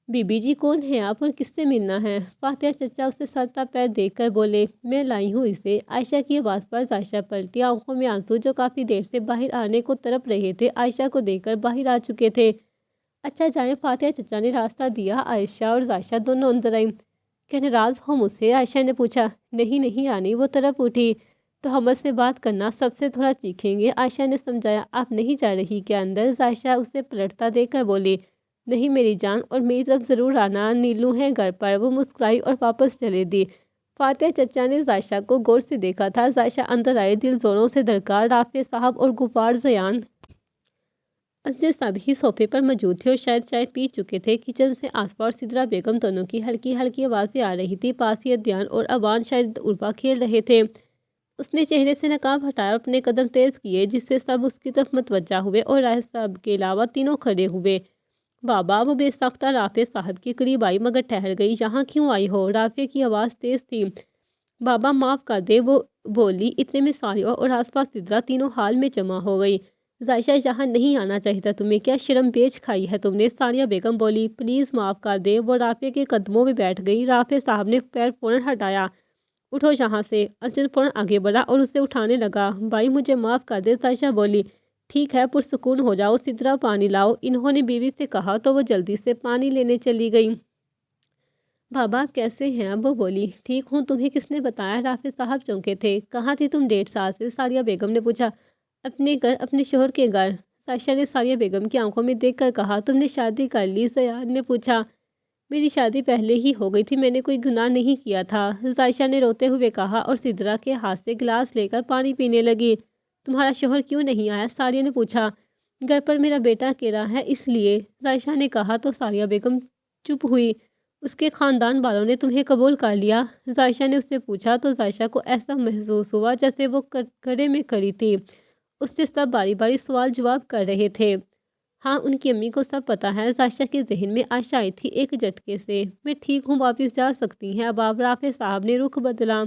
بی بی جی، کون ہیں آپ اور کس سے ملنا ہے؟ فاتحہ چچا اسے سرتا پیر دیکھ کر بولے۔ میں لائی ہوں اسے۔ عائشہ کی آواز پر زائشہ پلٹی، آنکھوں میں آنسو جو کافی دیر سے باہر آنے کو تڑپ رہے تھے، عائشہ کو دیکھ کر باہر آ چکے تھے۔ اچھا جائیں، فاتحہ چچا نے راستہ دیا۔ عائشہ اور زائشہ دونوں اندر آئیں۔ کیا ناراض ہو مجھ سے؟ عائشہ نے پوچھا۔ نہیں رانی، وہ طرف اٹھی۔ تو ہم سے بات کرنا، سب سے تھوڑا چیخیں گے، عائشہ نے سمجھایا۔ آپ نہیں جا رہی کیا اندر؟ زائشہ اسے پلٹتا دیکھ کر بولی۔ نہیں میری جان، اور میری طرف ضرور آنا، نیلو ہیں گھر پر۔ وہ مسکرائی اور واپس چلے دی۔ فاتحہ چچا نے زائشہ کو غور سے دیکھا تھا۔ زائشہ اندر آئے، دل زوروں سے دھڑکا۔ رافع صاحب اور غفار زیان اسجد صاحب ہی صوفے پر موجود تھے اور شاید چائے پی چکے تھے۔ کچن سے آسفا اور سدرا بیگم دونوں کی ہلکی آوازیں آ رہی تھی۔ پاس ہی عدنان اور اوان شاید عربا کھیل رہے تھے۔ اس نے چہرے سے نقاب ہٹایا اور اپنے قدم تیز کیے، جس سے سب اس کی طرف متوجہ ہوئے اور رافع صاحب کے علاوہ تینوں کھڑے ہوئے۔ بابا، وہ بے ساختہ رافع صاحب کے قریب آئی مگر ٹھہر گئی۔ یہاں کیوں آئی ہو؟ رافع کی آواز تیز تھی۔ بابا معاف کر دے، وہ بولی۔ اتنے میں ساریہ اور آس پاس سدرا تینوں حال میں جمع ہو گئی۔ زائشہ، یہاں نہیں آنا چاہیے تھا تمہیں، کیا شرم بیچ کھائی ہے تم نے؟ ساریہ بیگم بولی۔ پلیز معاف کر دے۔ وہ رافع کے قدموں میں بیٹھ گئی۔ رافع صاحب نے پیر فوراً ہٹایا۔ اٹھو یہاں سے۔ اسجد فوراً آگے بڑھا اور اسے اٹھانے لگا۔ بھائی مجھے معاف کر دے، زائشہ بولی۔ ٹھیک ہے، پرسکون ہو جاؤ۔ سدرا پانی لاؤ، انہوں نے بیوی سے کہا تو وہ جلدی سے پانی لینے چلی گئی۔ بابا آپ کیسے ہیں؟ اب وہ بولی۔ ٹھیک ہوں، تمہیں کس نے بتایا؟ رافع صاحب چونکے تھے۔ کہاں تھی تم 1.5 سال سے؟ ساریہ بیگم نے پوچھا۔ اپنے گھر، اپنے شوہر کے گھر۔ سائشہ نے ساریہ بیگم کی آنکھوں میں دیکھ کر کہا۔ تم نے شادی کر لی؟ زیان نے پوچھا۔ میری شادی پہلے ہی ہو گئی تھی، میں نے کوئی گناہ نہیں کیا تھا، عائشہ نے روتے ہوئے کہا اور سدرا کے ہاتھ سے گلاس لے کر پانی پینے لگی۔ تمہارا شوہر کیوں نہیں آیا؟ ساریہ نے پوچھا۔ گھر پر میرا بیٹا اکیلا ہے اس لیے، عائشہ نے کہا تو ساریہ بیگم چپ ہوئی۔ اس کے خاندان والوں نے تمہیں قبول کر لیا؟ عائشہ نے اس سے پوچھا تو عائشہ کو ایسا محسوس ہوا جیسے وہ کڑے میں کھڑی تھی، اس سے سب باری باری سوال جواب کر رہے تھے۔ ہاں، ان کی امی کو سب پتہ ہے، عائشہ کے ذہن میں عائشہ آئی تھی ایک جھٹکے سے۔ میں ٹھیک ہوں، واپس جا سکتی ہیں اب آپ۔ رافع صاحب نے رخ بدلا۔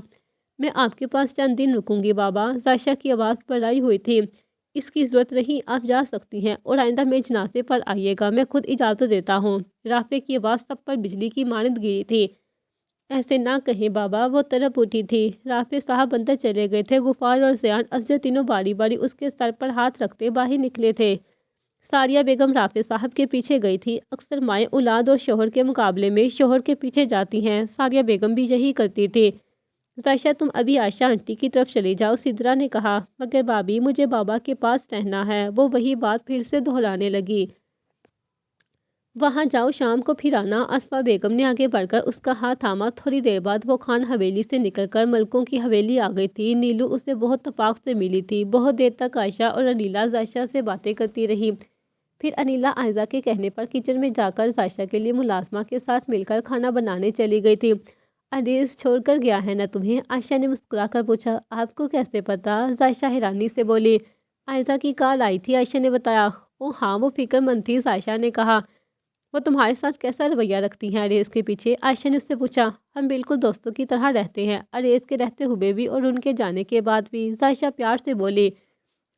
میں آپ کے پاس چند دن رکوں گی بابا، عائشہ کی آواز بڑھائی ہوئی تھی۔ اس کی ضرورت نہیں، آپ جا سکتی ہیں، اور آئندہ میں جنازے پر آئیے گا، میں خود اجازت دیتا ہوں۔ رافع کی آواز سب پر بجلی کی مانند گری تھی۔ ایسے نہ کہیں بابا، وہ تڑپ اٹھی تھی۔ رافع صاحب اندر چلے گئے تھے۔ غفار اور زیان اصغر تینوں باری باری اس کے سر پر ہاتھ رکھتے باہر نکلے تھے۔ ساریہ بیگم رافع صاحب کے پیچھے گئی تھی۔ اکثر مائیں اولاد اور شوہر کے مقابلے میں شوہر کے پیچھے جاتی ہیں، ساریہ بیگم بھی یہی کرتی تھی۔ عائشہ تم ابھی عائشہ آنٹی کی طرف چلی جاؤ، سدرا نے کہا۔ مگر بھابھی مجھے بابا کے پاس رہنا ہے، وہ وہی بات پھر سے دہرانے لگی۔ وہاں جاؤ، شام کو پھر آنا۔ اسما بیگم نے آگے بڑھ کر اس کا ہاتھ تھاما۔ تھوڑی دیر بعد وہ خان حویلی سے نکل کر ملکوں کی حویلی آ گئی تھی۔ نیلو اسے بہت اتفاق سے ملی تھی۔ بہت دیر تک عائشہ اور انیلا عائشہ سے باتیں کرتی رہی۔ پھر انیلا عائزہ کے کہنے پر کچن میں جا کر عائشہ کے لیے ملازمہ کے ساتھ مل کر کھانا بنانے چلی گئی تھی۔ عزیز چھوڑ کر گیا ہے نا تمہیں؟ عائشہ نے مسکرا کر پوچھا۔ آپ کو کیسے پتا؟ عائشہ حیرانی سے بولی۔ عائزہ کی کال آئی تھی، عائشہ نے بتایا۔ او ہاں، وہ فکر مند تھی، عائشہ نے کہا۔ وہ تمہارے ساتھ کیسا رویہ رکھتی ہیں اریز کے پیچھے؟ عائشہ نے اس سے پوچھا۔ ہم بالکل دوستوں کی طرح رہتے ہیں، اریز کے رہتے ہوئے بھی اور ان کے جانے کے بعد بھی، عائشہ پیار سے بولی۔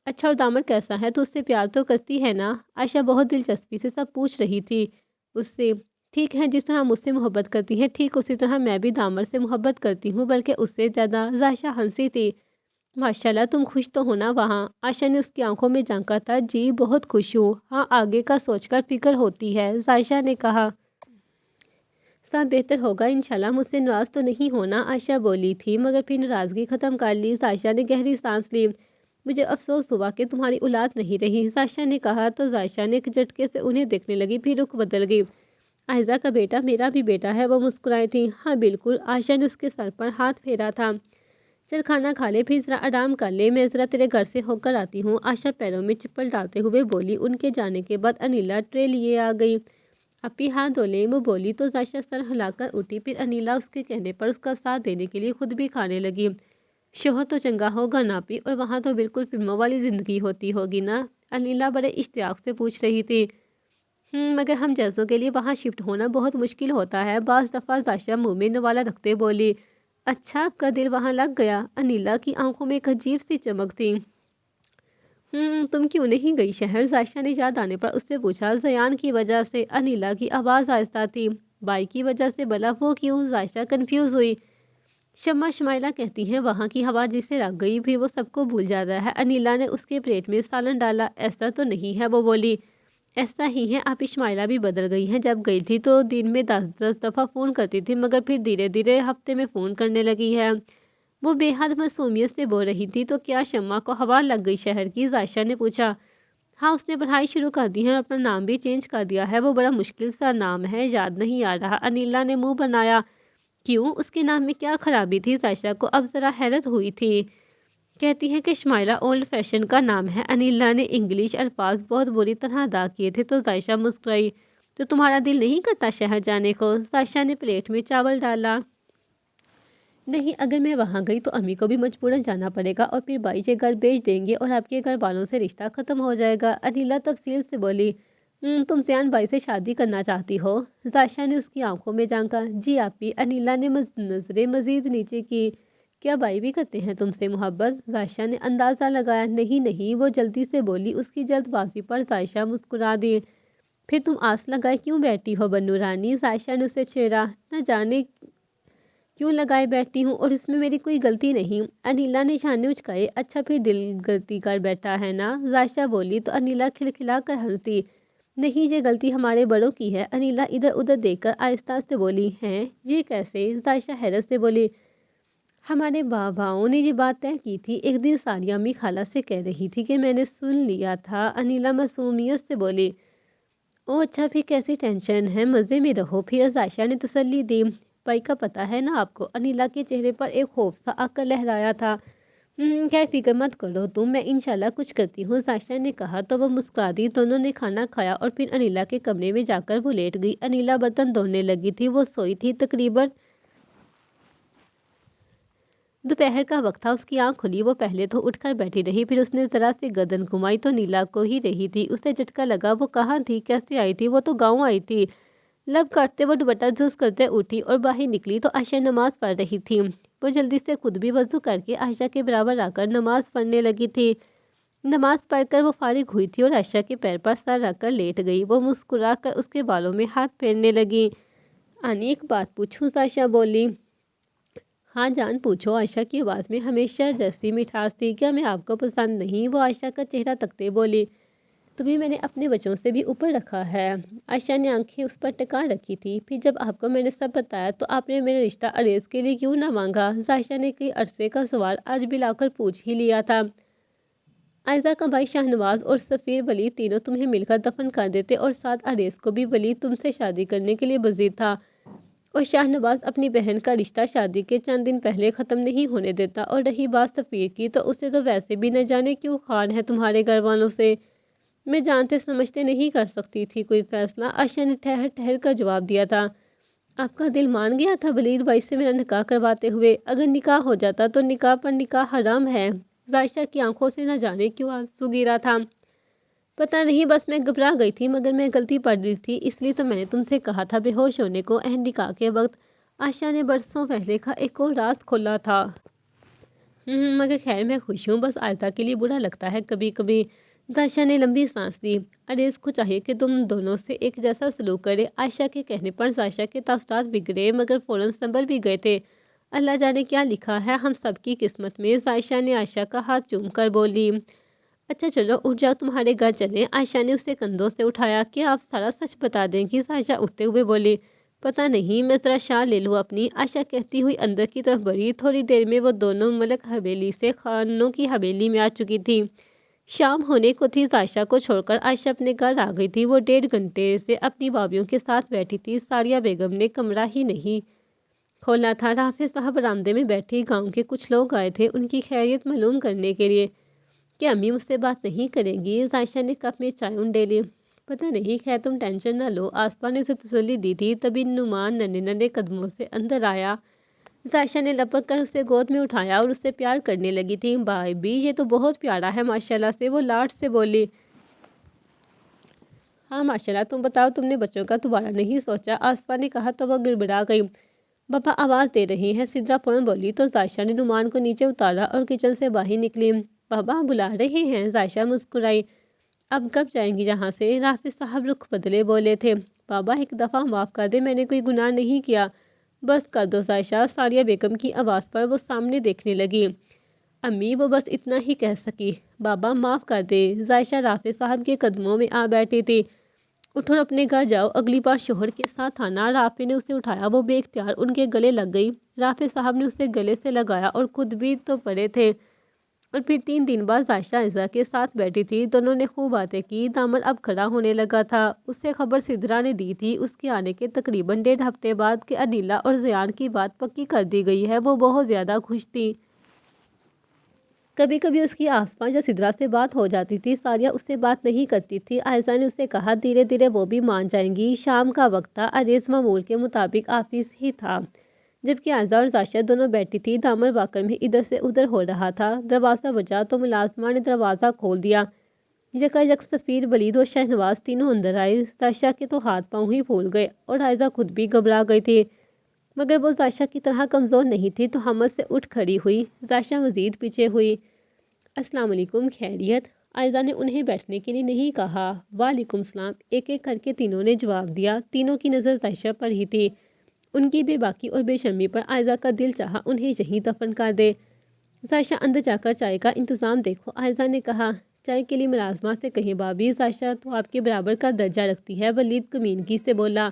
اچھا، اور دامن کیسا ہے؟ تو اس سے پیار تو کرتی ہے نا؟ عائشہ بہت دلچسپی سے سب پوچھ رہی تھی اس سے۔ ٹھیک ہے، جس طرح مجھ سے محبت کرتی ہے ٹھیک اسی طرح میں بھی دامر سے محبت کرتی ہوں، بلکہ اس سے زیادہ۔ عائشہ ہنسی تھی۔ ماشاءاللہ، تم خوش تو ہو نا وہاں؟ عائشہ نے اس کی آنکھوں میں جھانکا تھا۔ جی بہت خوش ہوں، ہاں آگے کا سوچ کر فکر ہوتی ہے، عائشہ نے کہا۔ سب بہتر ہوگا انشاءاللہ، مجھ سے ناراض تو نہیں ہونا؟ عائشہ بولی تھی، مگر پھر ناراضگی ختم کر لی۔ عائشہ نے گہری سانس لی۔ مجھے افسوس ہوا کہ تمہاری اولاد نہیں رہی، عائشہ نے کہا تو عائشہ نے ایک جھٹکے سے انہیں دیکھنے لگی، پھر رخ بدل گئی۔ عائزہ کا بیٹا میرا بھی بیٹا ہے، وہ مسکرائی تھی۔ ہاں بالکل، عائشہ نے اس کے سر پر ہاتھ پھیرا تھا۔ چل کھانا کھا لے، پھر ذرا آرام کر لے، میں ذرا تیرے گھر سے ہو کر آتی ہوں، عائشہ پیروں میں چپل ڈالتے ہوئے بولی۔ ان کے جانے کے بعد انیلا ٹرے لیے آ گئی۔ اپی ہاتھ دھو لیں، وہ بولی تو عائشہ سر ہلا کر اٹھی۔ پھر انیلا اس کے کہنے پر اس کا ساتھ دینے کے لیے خود بھی کھانے لگی۔ شوہر تو چنگا ہوگا نا اپی، اور وہاں تو بالکل فلموں والی زندگی ہوتی ہوگی نا؟ انیلا بڑے اشتیاق سے پوچھ رہی تھی۔ مگر ہم جیسوں کے لیے وہاں شفٹ ہونا بہت مشکل ہوتا ہے، بعض دفعہ عائشہ منہ میں نوالا رکھتے بولی۔ اچھا، آپ کا دل وہاں لگ گیا؟ انیلا کی آنکھوں میں ایک عجیب سی چمک تھی۔ تم کیوں نہیں گئی شہر؟ عائشہ نے یاد آنے پر اس سے پوچھا۔ زیان کی وجہ سے، انیلا کی آواز آہستہ تھی۔ بائی کی وجہ سے؟ بلا وہ کیوں؟ عائشہ کنفیوز ہوئی۔ شمع شمائلہ کہتی ہیں وہاں کی ہوا جسے لگ گئی پھر وہ سب کو بھول جاتا ہے۔ انیلا نے اس کے پلیٹ میں سالن ڈالا۔ ایسا تو نہیں ہے، وہ بولی۔ ایسا ہی ہے، آپ شمائلہ بھی بدل گئی ہیں، جب گئی تھی تو دن میں 10 دفعہ فون کرتی تھی، مگر پھر دھیرے دھیرے ہفتے میں فون کرنے لگی ہے۔ وہ بے حد معصومیت سے بول رہی تھی۔ تو کیا شمع کو ہوا لگ گئی شہر کی؟ عائشہ نے پوچھا۔ ہاں، اس نے پڑھائی شروع کر دی ہے اور اپنا نام بھی چینج کر دیا ہے، وہ بڑا مشکل سا نام ہے، یاد نہیں آ رہا۔ انیلا نے منہ بنایا۔ کیوں؟ اس کے نام میں کیا خرابی تھی؟ عائشہ کو اب ذرا حیرت ہوئی تھی۔ کہتی ہے کہ شمائلہ اولڈ فیشن کا نام ہے۔ انیلا نے انگلش الفاظ بہت بری طرح ادا کیے تھے تو عائشہ مسکرائی۔ تو تمہارا دل نہیں کرتا شہر جانے کو؟ عائشہ نے پلیٹ میں چاول ڈالا۔ نہیں، اگر میں وہاں گئی تو امی کو بھی مجبوراً جانا پڑے گا، اور پھر بھائی جی گھر بیچ دیں گے اور آپ کے گھر والوں سے رشتہ ختم ہو جائے گا۔ انیلا تفصیل سے بولی۔ تم زیان بھائی سے شادی کرنا چاہتی ہو؟ عائشہ نے اس کی آنکھوں میں جھانکا۔ جی آپی، انیلا نے نظریں مزید نیچے کی۔ کیا بھائی بھی کرتے ہیں تم سے محبت؟ عائشہ نے اندازہ لگایا۔ نہیں نہیں، وہ جلدی سے بولی۔ اس کی جلد بازی پر عائشہ مسکرا دی۔ پھر تم آس لگائے کیوں بیٹھی ہو بنو رانی؟ عائشہ نے اسے چھیڑا۔ نہ جانے کیوں لگائے بیٹھی ہوں، اور اس میں میری کوئی غلطی نہیں، انیلا نے شانے اچکائے۔ اچھا، پھر دل غلطی کر بیٹھا ہے نا؟ عائشہ بولی تو انیلا کھلکھلا کر ہنس دی۔ نہیں، یہ غلطی ہمارے بڑوں کی ہے۔ انیلا ادھر ادھر دیکھ کر آہستہ سے بولی۔ ہیں یہ کیسے؟ ظاہشہ حیرت سے بولی۔ ہمارے باباؤں نے یہ بات طے کی تھی۔ ایک دن ثانیہ امی خالہ سے کہہ رہی تھی کہ میں نے سن لیا تھا۔ انیلا معصومیت سے بولی۔ او اچھا، پھر کیسی ٹینشن ہے، مزے میں رہو پھر، ظاہشہ نے تسلی دی۔ بھائی کا پتہ ہے نا آپ کو؟ انیلا کے چہرے پر ایک خوف سا آ کر لہرایا تھا۔ خیر فکر مت کرو تم، میں انشاءاللہ کچھ کرتی ہوں، ظاہشہ نے کہا تو وہ مسکرا دی۔ دونوں نے کھانا کھایا اور پھر انیلا کے کمرے میں جا کر وہ لیٹ گئی۔ انیلا برتن دھونے لگی تھی، وہ سوئی تھی۔ تقریباً دوپہر کا وقت تھا، اس کی آنکھ کھلی، وہ پہلے تو اٹھ کر بیٹھی رہی، پھر اس نے ذرا سی گردن گھمائی تو نیلا کو ہی رہی تھی۔ اسے جھٹکا لگا، وہ کہاں تھی، کیسے آئی تھی؟ وہ تو گاؤں آئی تھی۔ لب کاٹتے وہ دوپٹہ جھس کرتے اٹھی اور باہر نکلی تو عائشہ نماز پڑھ رہی تھی۔ وہ جلدی سے خود بھی وضو کر کے عائشہ کے برابر آ کر نماز پڑھنے لگی تھی۔ نماز پڑھ کر وہ فارغ ہوئی تھی اور عائشہ کے پیر پر سر رکھ کر لیٹ گئی۔ وہ مسکرا کر اس کے بالوں میں ہاتھ پھیرنے لگی۔ آنی ایک بات پوچھوں؟ عائشہ بولی۔ ہاں جان پوچھو، عائشہ کی آواز میں ہمیشہ جیسی مٹھاس تھی۔ کیا میں آپ کو پسند نہیں؟ وہ عائشہ کا چہرہ تکتے بولی۔ تمہیں میں نے اپنے بچوں سے بھی اوپر رکھا ہے۔ عائشہ نے آنکھیں اس پر ٹکا رکھی تھی۔ پھر جب آپ کو میں نے سب بتایا تو آپ نے میرا رشتہ عریض کے لیے کیوں نہ مانگا؟ عائشہ نے کئی عرصے کا سوال آج بھی لا کر پوچھ ہی لیا تھا۔ عائزہ کا بھائی شاہنواز اور سفیر ولی تینوں تمہیں مل کر دفن کر دیتے اور ساتھ عریض کو بھی۔ ولی تم سے شادی کرنے کے لیے بضید تھا اور شاہنواز اپنی بہن کا رشتہ شادی کے چند دن پہلے ختم نہیں ہونے دیتا۔ اور رہی بات سفیر کی تو اسے تو ویسے بھی نہ جانے کیوں خان ہے تمہارے گھر والوں سے۔ میں جانتے سمجھتے نہیں کر سکتی تھی کوئی فیصلہ، عائشہ نے ٹھہر ٹھہر کر جواب دیا تھا۔ آپ کا دل مان گیا تھا ولید بھائی سے میرا نکاح کرواتے ہوئے؟ اگر نکاح ہو جاتا تو نکاح پر نکاح حرام ہے۔ عائشہ کی آنکھوں سے نہ جانے کیوں آنسو گرا تھا۔ پتہ نہیں، بس میں گھبرا گئی تھی، مگر میں غلطی پڑ رہی تھی، اس لیے تو میں نے تم سے کہا تھا بے ہوش ہونے کو عین نکاح کے وقت۔ عائشہ نے برسوں پہلے کا ایک اور راز کھولا تھا۔ مگر خیر میں خوش ہوں، بس عائزہ کے لیے برا لگتا ہے کبھی کبھی۔ عائشہ نے لمبی سانس لی۔ عریض کو چاہیے کہ تم دونوں سے ایک جیسا سلوک کرے۔ عائشہ کے کہنے پر عائشہ کے تاثرات بگڑے مگر فوراً سنبھل بھی گئے تھے۔ اللہ جانے کیا لکھا ہے ہم سب کی قسمت میں، عائشہ نے عائشہ کا ہاتھ چوم کر بولی۔ اچھا چلو اٹھ جاؤ، تمہارے گھر چلیں۔ عائشہ نے اسے کندھوں سے اٹھایا۔ کیا آپ سارا سچ بتا دیں گی؟ عائشہ اٹھتے ہوئے بولی۔ پتہ نہیں، میں ذرا شال لے لوں اپنی، عائشہ کہتی ہوئی اندر کی طرف بڑھی۔ تھوڑی دیر میں وہ دونوں ملک حویلی سے خانوں کی حویلی میں آ چکی تھی۔ شام ہونے کو تھی۔ عائشہ کو چھوڑ کر عائشہ اپنے گھر آ گئی تھی۔ وہ 1.5 گھنٹے سے اپنی بھابھیوں کے ساتھ بیٹھی تھی۔ ساریہ بیگم نے کمرہ ہی نہیں کھولا تھا۔ رافع صاحب برآمدے میں بیٹھے، گاؤں کے کچھ لوگ آئے تھے ان کی خیریت معلوم کرنے کے لیے۔ کہ امی مجھ سے بات نہیں کریں گی؟ عائشہ نے کپ میں چائے انڈیلی۔ پتہ نہیں، خیر تم ٹینشن نہ لو، آسپا نے اسے تسلی دی تھی۔ تبھی نعمان ننھے ننھے قدموں سے اندر آیا۔ عائشہ نے لپک کر اسے گود میں اٹھایا اور اسے پیار کرنے لگی تھی۔ بھائی بھی یہ تو بہت پیارا ہے ماشاءاللہ سے، وہ لاڈ سے بولی۔ ہاں ماشاءاللہ، تم بتاؤ تم نے بچوں کا دوبارہ نہیں سوچا؟ آسپا نے کہا تو وہ گڑبڑا گئی۔ بابا آواز دے رہی ہیں، سدرا فوراً بولی تو عائشہ نے نعمان کو نیچے اتارا اور کچن سے باہر نکلی۔ بابا بلا رہے ہیں؟ عائشہ مسکرائی۔ اب کب جائیں گی یہاں سے؟ رافع صاحب رخ بدلے بولے تھے۔ بابا ایک دفعہ معاف کر دے، میں نے کوئی گناہ نہیں کیا۔ بس کر دو عائشہ، ساریہ بیگم کی آواز پر وہ سامنے دیکھنے لگی۔ امی وہ بس اتنا ہی کہہ سکی۔ بابا معاف کر دے۔ عائشہ رافع صاحب کے قدموں میں آ بیٹھی تھی۔ اٹھو اور اپنے گھر جاؤ، اگلی بار شوہر کے ساتھ آنا۔ رافع نے اسے اٹھایا، وہ بے اختیار ان کے گلے لگ گئی۔ رافع صاحب نے اسے گلے سے لگایا اور خود بھی تو پڑے تھے۔ اور پھر 3 دن بعد عائشہ عائزہ کے ساتھ بیٹھی تھی۔ دونوں نے خوب باتیں کی۔ دامن اب کھڑا ہونے لگا تھا۔ اسے خبر سدرا نے دی تھی اس کے آنے کے تقریباً 1.5 ہفتے بعد کہ انیلا اور زیان کی بات پکی کر دی گئی ہے۔ وہ بہت زیادہ خوش تھی۔ کبھی کبھی اس کی آسپا یا سدرا سے بات ہو جاتی تھی، ساریہ اس سے بات نہیں کرتی تھی۔ عائزہ نے اسے کہا دھیرے دھیرے وہ بھی مان جائیں گی۔ شام کا وقت تھا، عریض معمول کے مطابق آفس ہی تھا جبکہ عائزہ اور عائشہ دونوں بیٹھی تھی۔ دامن واکر میں ادھر سے ادھر ہو رہا تھا۔ دروازہ بجا تو ملازمہ نے دروازہ کھول دیا۔ یکا یک سفیر، ولید اور شاہنواز تینوں اندر آئے۔ عائشہ کے تو ہاتھ پاؤں ہی پھول گئے اور عائزہ خود بھی گھبرا گئی تھی، مگر وہ عائشہ کی طرح کمزور نہیں تھی تو ہمت سے اٹھ کھڑی ہوئی۔ عائشہ مزید پیچھے ہوئی۔ السلام علیکم، خیریت؟ عائزہ نے انہیں بیٹھنے کے لیے نہیں کہا۔ وعلیکم السلام، ایک ایک کر کے تینوں نے جواب دیا۔ تینوں کی نظر عائشہ پر ہی تھی۔ ان کی بے باکی اور بے شرمی پر عائزہ کا دل چاہا انہیں یہیں دفن کر دے۔ عائشہ اندر جا کر چائے کا انتظام دیکھو، عائزہ نے کہا۔ چائے کے لیے ملازمہ سے کہیں بھابی عائشہ تو آپ کے برابر کا درجہ رکھتی ہے، ولید کمینگی سے بولا۔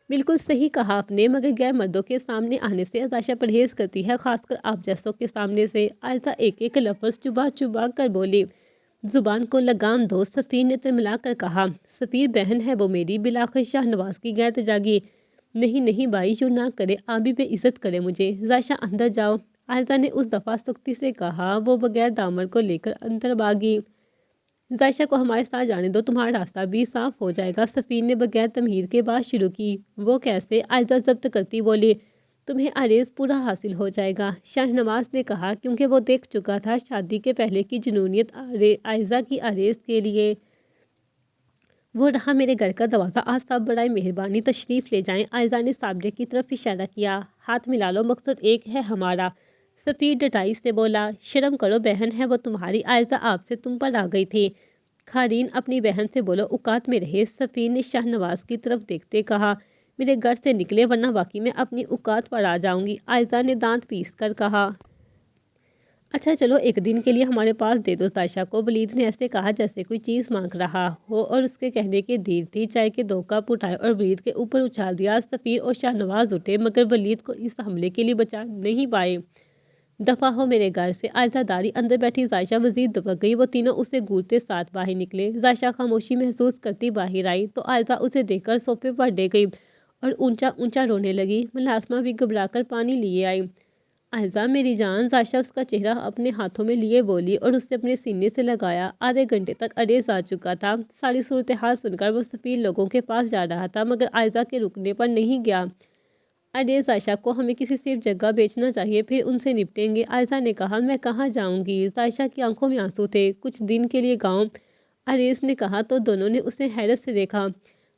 بالکل صحیح کہا آپ نے، مگر غیر مردوں کے سامنے آنے سے عائشہ پرہیز کرتی ہے، خاص کر آپ جیسوں کے سامنے سے۔ عائشہ ایک ایک لفظ چبا چبا کر بولی۔ زبان کو لگام دو، سفیر نے ترملا کر کہا۔ سفیر بہن ہے وہ میری، بلاخر شاہ نواز کی غیرت جاگی۔ نہیں نہیں بھائی، یوں نہ کرے، آپ بھی بے عزت کرے مجھے۔ عائشہ اندر جاؤ، عائشہ نے اس دفعہ سختی سے کہا۔ وہ بغیر دامن کو لے کر اندر بھاگی۔ عائشہ کو ہمارے ساتھ جانے دو، تمہارا راستہ بھی صاف ہو جائے گا، سفیر نے بغیر تمہید کے بات شروع کی۔ وہ کیسے؟ عائشہ ضبط کرتی بولی۔ تمہیں عریض پورا حاصل ہو جائے گا، شاہ نواز نے کہا، کیونکہ وہ دیکھ چکا تھا شادی کے پہلے کی جنونیت عائشہ کی عریض کے لیے۔ وہ رہا میرے گھر کا دروازہ، آج صاحب برائے مہربانی تشریف لے جائیں۔ عائشہ نے صابرے کی طرف اشارہ کیا۔ ہاتھ ملا لو، مقصد ایک ہے ہمارا، سفیر ڈٹائی سے بولا۔ شرم کرو، بہن ہے وہ تمہاری، عائشہ آپ سے تم پر آ گئی تھی۔ خارین اپنی بہن سے بولو، اوقات میں رہے، سفیر نے شاہ نواز کی طرف دیکھتے کہا۔ میرے گھر سے نکلے ورنہ واقعی میں اپنی اوقات پر آ جاؤں گی، عائشہ نے دانت پیس کر کہا۔ اچھا چلو ایک دن کے لیے ہمارے پاس دے دو عائشہ کو، ولید نے ایسے کہا جیسے کوئی چیز مانگ رہا ہو، اور اس کے کہنے کی دیر تھی۔ چائے کے 2 کپ اٹھائے اور ولید کے اوپر اچھال دیا۔ سفیر اور شاہ نواز اٹھے، مگر ولید کو اس حملے کے لیے بچا نہیں پائے۔ دفع ہو میرے گھر سے، عائشہ داری اندر بیٹھی عائشہ مزید دبک گئی۔ وہ تینوں اسے گھورتے ساتھ باہر نکلے۔ عائشہ خاموشی محسوس کرتی باہر آئی تو عائشہ اسے دیکھ کر صوفے پر ڈے گئی اور اونچا اونچا رونے لگی۔ ملازمہ بھی گھبرا کر پانی لیے آئی۔ عائشہ میری جان، عائشہ اس کا چہرہ اپنے ہاتھوں میں لیے بولی اور اسے اپنے سینے سے لگایا۔ آدھے گھنٹے تک عریض آ چکا تھا۔ ساری صورتحال سن کر وہ سفیر لوگوں کے پاس جا رہا تھا، مگر عائشہ کے رکنے پر نہیں گیا۔ عریض عائشہ کو ہمیں کسی سیف جگہ بیچنا چاہیے، پھر ان سے نپٹیں گے، عائشہ نے کہا۔ میں کہاں جاؤں گی؟ عائشہ کی آنکھوں میں آنسو تھے۔ کچھ دن کے لیے گاؤں، عریض نے کہا تو دونوں نے اسے حیرت سے دیکھا۔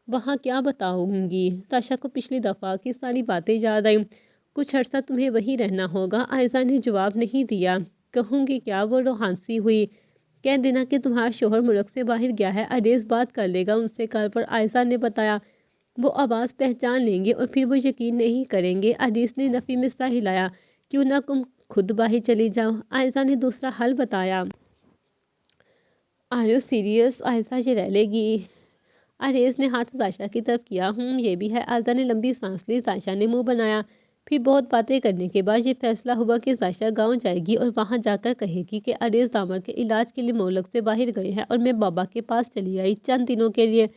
وہاں کیا بتاؤں گی؟ عائشہ کو پچھلی دفعہ کی ساری باتیں یاد آئیں۔ کچھ عرصہ تمہیں وہیں رہنا ہوگا، عائشہ نے جواب نہیں دیا۔ کہوں گی کیا؟ وہ روحانسی ہوئی۔ کہہ دینا کہ تمہارا شوہر ملک سے باہر گیا ہے، عریض بات کر لے گا ان سے کل پر، عائشہ نے بتایا۔ وہ آواز پہچان لیں گے اور پھر وہ یقین نہیں کریں گے، عریض نے نفی میں سر ہلایا۔ کیوں نہ تم خود باہر چلی جاؤ، عائشہ نے دوسرا حل بتایا۔ Are you serious? عائشہ یہ رہ لے گی؟ عریض نے ہاتھ عائشہ کی طرف کیا۔ یہ بھی ہے، عائشہ نے لمبی سانس لی۔ عائشہ نے منہ بنایا۔ پھر بہت باتیں کرنے کے بعد یہ فیصلہ ہوا کہ عائشہ گاؤں جائے گی اور وہاں جا کر کہے گی کہ عریض دامر کے علاج کے لیے ملک سے باہر گئے ہیں اور میں بابا کے پاس چلی آئی چند دنوں کے لیے۔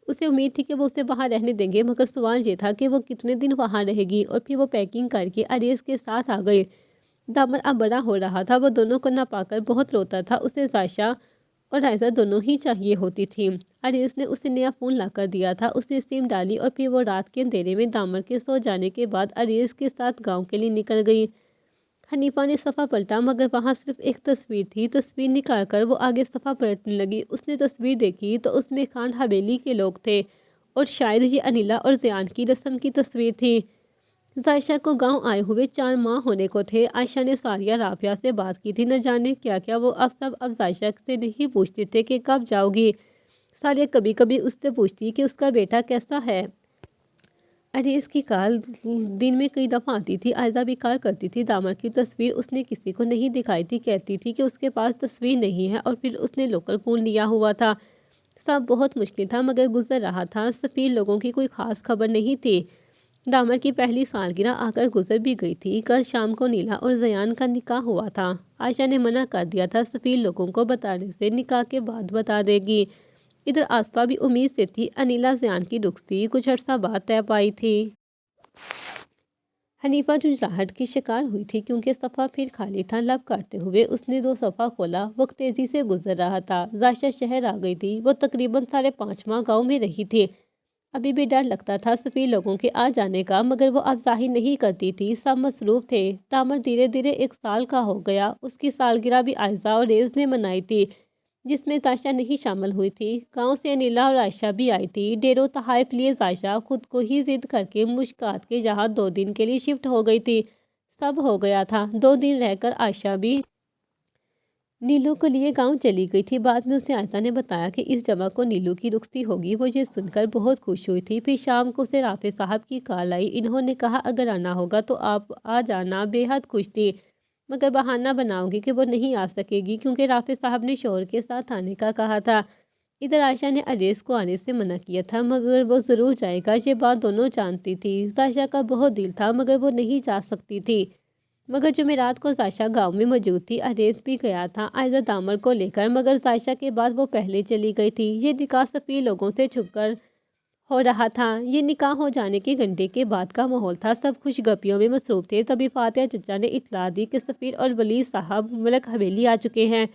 اسے امید تھی کہ وہ اسے وہاں رہنے دیں گے، مگر سوال یہ تھا کہ وہ کتنے دن وہاں رہے گی، اور پھر وہ پیکنگ کر کے عریض کے ساتھ آ گئی۔ دامر اب بڑا ہو رہا تھا، وہ دونوں کو نہ پا کر بہت روتا تھا۔ اسے عائشہ اور عائشہ دونوں ہی چاہیے ہوتی تھی۔ عریض نے اسے نیا فون لا کر دیا تھا، اس نے سم ڈالی اور پھر وہ رات کے اندھیرے میں دامر کے سو جانے کے بعد عریض کے ساتھ گاؤں کے لیے نکل گئی۔ حنیفہ نے صفحہ پلٹا، مگر وہاں صرف ایک تصویر تھی۔ تصویر نکال کر وہ آگے صفحہ پلٹنے لگی۔ اس نے تصویر دیکھی تو اس میں خان حویلی کے لوگ تھے، اور شاید یہ انیلا اور زیان کی رسم کی تصویر تھی۔ عائشہ کو گاؤں آئے ہوئے 4 ماہ ہونے کو تھے۔ عائشہ نے ساریہ رافعہ سے بات کی تھی، نہ جانے کیا کیا وہ اب عائشہ سے نہیں پوچھتے تھے کہ کب جاؤ گی۔ ساریہ کبھی کبھی اس سے پوچھتی کہ اس کا بیٹا کیسا ہے۔ عریض کی کال دن میں کئی دفعہ آتی تھی، عائشہ بھی کال کرتی تھی۔ دامر کی تصویر اس نے کسی کو نہیں دکھائی تھی، کہتی تھی کہ اس کے پاس تصویر نہیں ہے، اور پھر اس نے لوکل فون لیا ہوا تھا۔ سب بہت مشکل تھا، مگر گزر رہا تھا۔ سفیر لوگوں کی کوئی خاص خبر نہیں تھی۔ دامر کی پہلی سالگرہ آ کر گزر بھی گئی تھی۔ کل شام کو نیلا اور زیان کا نکاح ہوا تھا۔ عائشہ نے منع کر دیا تھا، سفیر لوگوں کو بتانے سے، نکاح کے بعد بتا دے گی۔ ادھر آسپا بھی امید سے تھی، انیلا زیان کی رخصتی کچھ عرصہ بعد طے پائی تھی۔ حنیفہ جھنجھلاہٹ کی شکار ہوئی تھی، کیونکہ صفحہ پھر خالی تھا۔ لب کاٹتے ہوئے اس نے 2 صفحہ کھولا۔ وقت تیزی سے گزر رہا تھا۔ عائشہ شہر آ گئی تھی۔ وہ تقریباً 5.5 ماہ گاؤں میں رہی تھی۔ ابھی بھی ڈر لگتا تھا سفیر لوگوں کے آ جانے کا، مگر وہ اب ظاہر نہیں کرتی تھی۔ سب مصروف تھے۔ دامر دھیرے دھیرے 1 سال کا ہو گیا۔ اس کی سالگرہ بھی عائشہ اور عریض نے منائی تھی، جس میں عائشہ نہیں شامل ہوئی تھی۔ گاؤں سے انیلا اور عائشہ بھی آئی تھی۔ ڈیروں تحائف لیے عائشہ خود کو ہی ضد کر کے مشکات کے یہاں 2 دن کے لیے شفٹ ہو گئی تھی۔ سب ہو گیا تھا۔ 2 دن رہ کر عائشہ بھی نیلو کے لیے گاؤں چلی گئی تھی۔ بعد میں اسے عائشہ نے بتایا کہ اس جمعہ کو نیلو کی رخصتی ہوگی۔ وہ یہ سن کر بہت خوش ہوئی تھی۔ پھر شام کو اسے رافع صاحب کی کال آئی۔ انہوں نے کہا اگر آنا ہوگا تو آپ آ جانا۔ بے حد خوش تھی، مگر بہانہ بناؤں گی کہ وہ نہیں آ سکے گی کیونکہ رافع صاحب نے شوہر کے ساتھ آنے کا کہا تھا۔ ادھر عائشہ نے عریض کو آنے سے منع کیا تھا مگر وہ ضرور جائے گا، یہ بات دونوں جانتی تھی۔ زائشہ کا بہت دل تھا مگر وہ نہیں جا سکتی تھی۔ مگر جمعرات کو زائشہ گاؤں میں موجود تھی۔ عریض بھی گیا تھا عائزہ دامر کو لے کر، مگر زائشہ کے بعد وہ پہلے چلی گئی تھی۔ یہ نکاح صفی لوگوں سے چھپ کر ہو رہا تھا۔ یہ نکاح ہو جانے کے گھنٹے کے بعد کا ماحول تھا، سب خوش گپیوں میں مصروف تھے۔ تبھی فاتحہ چچا نے اطلاع دی کہ سفیر اور ولید صاحب ملک حویلی آ چکے ہیں۔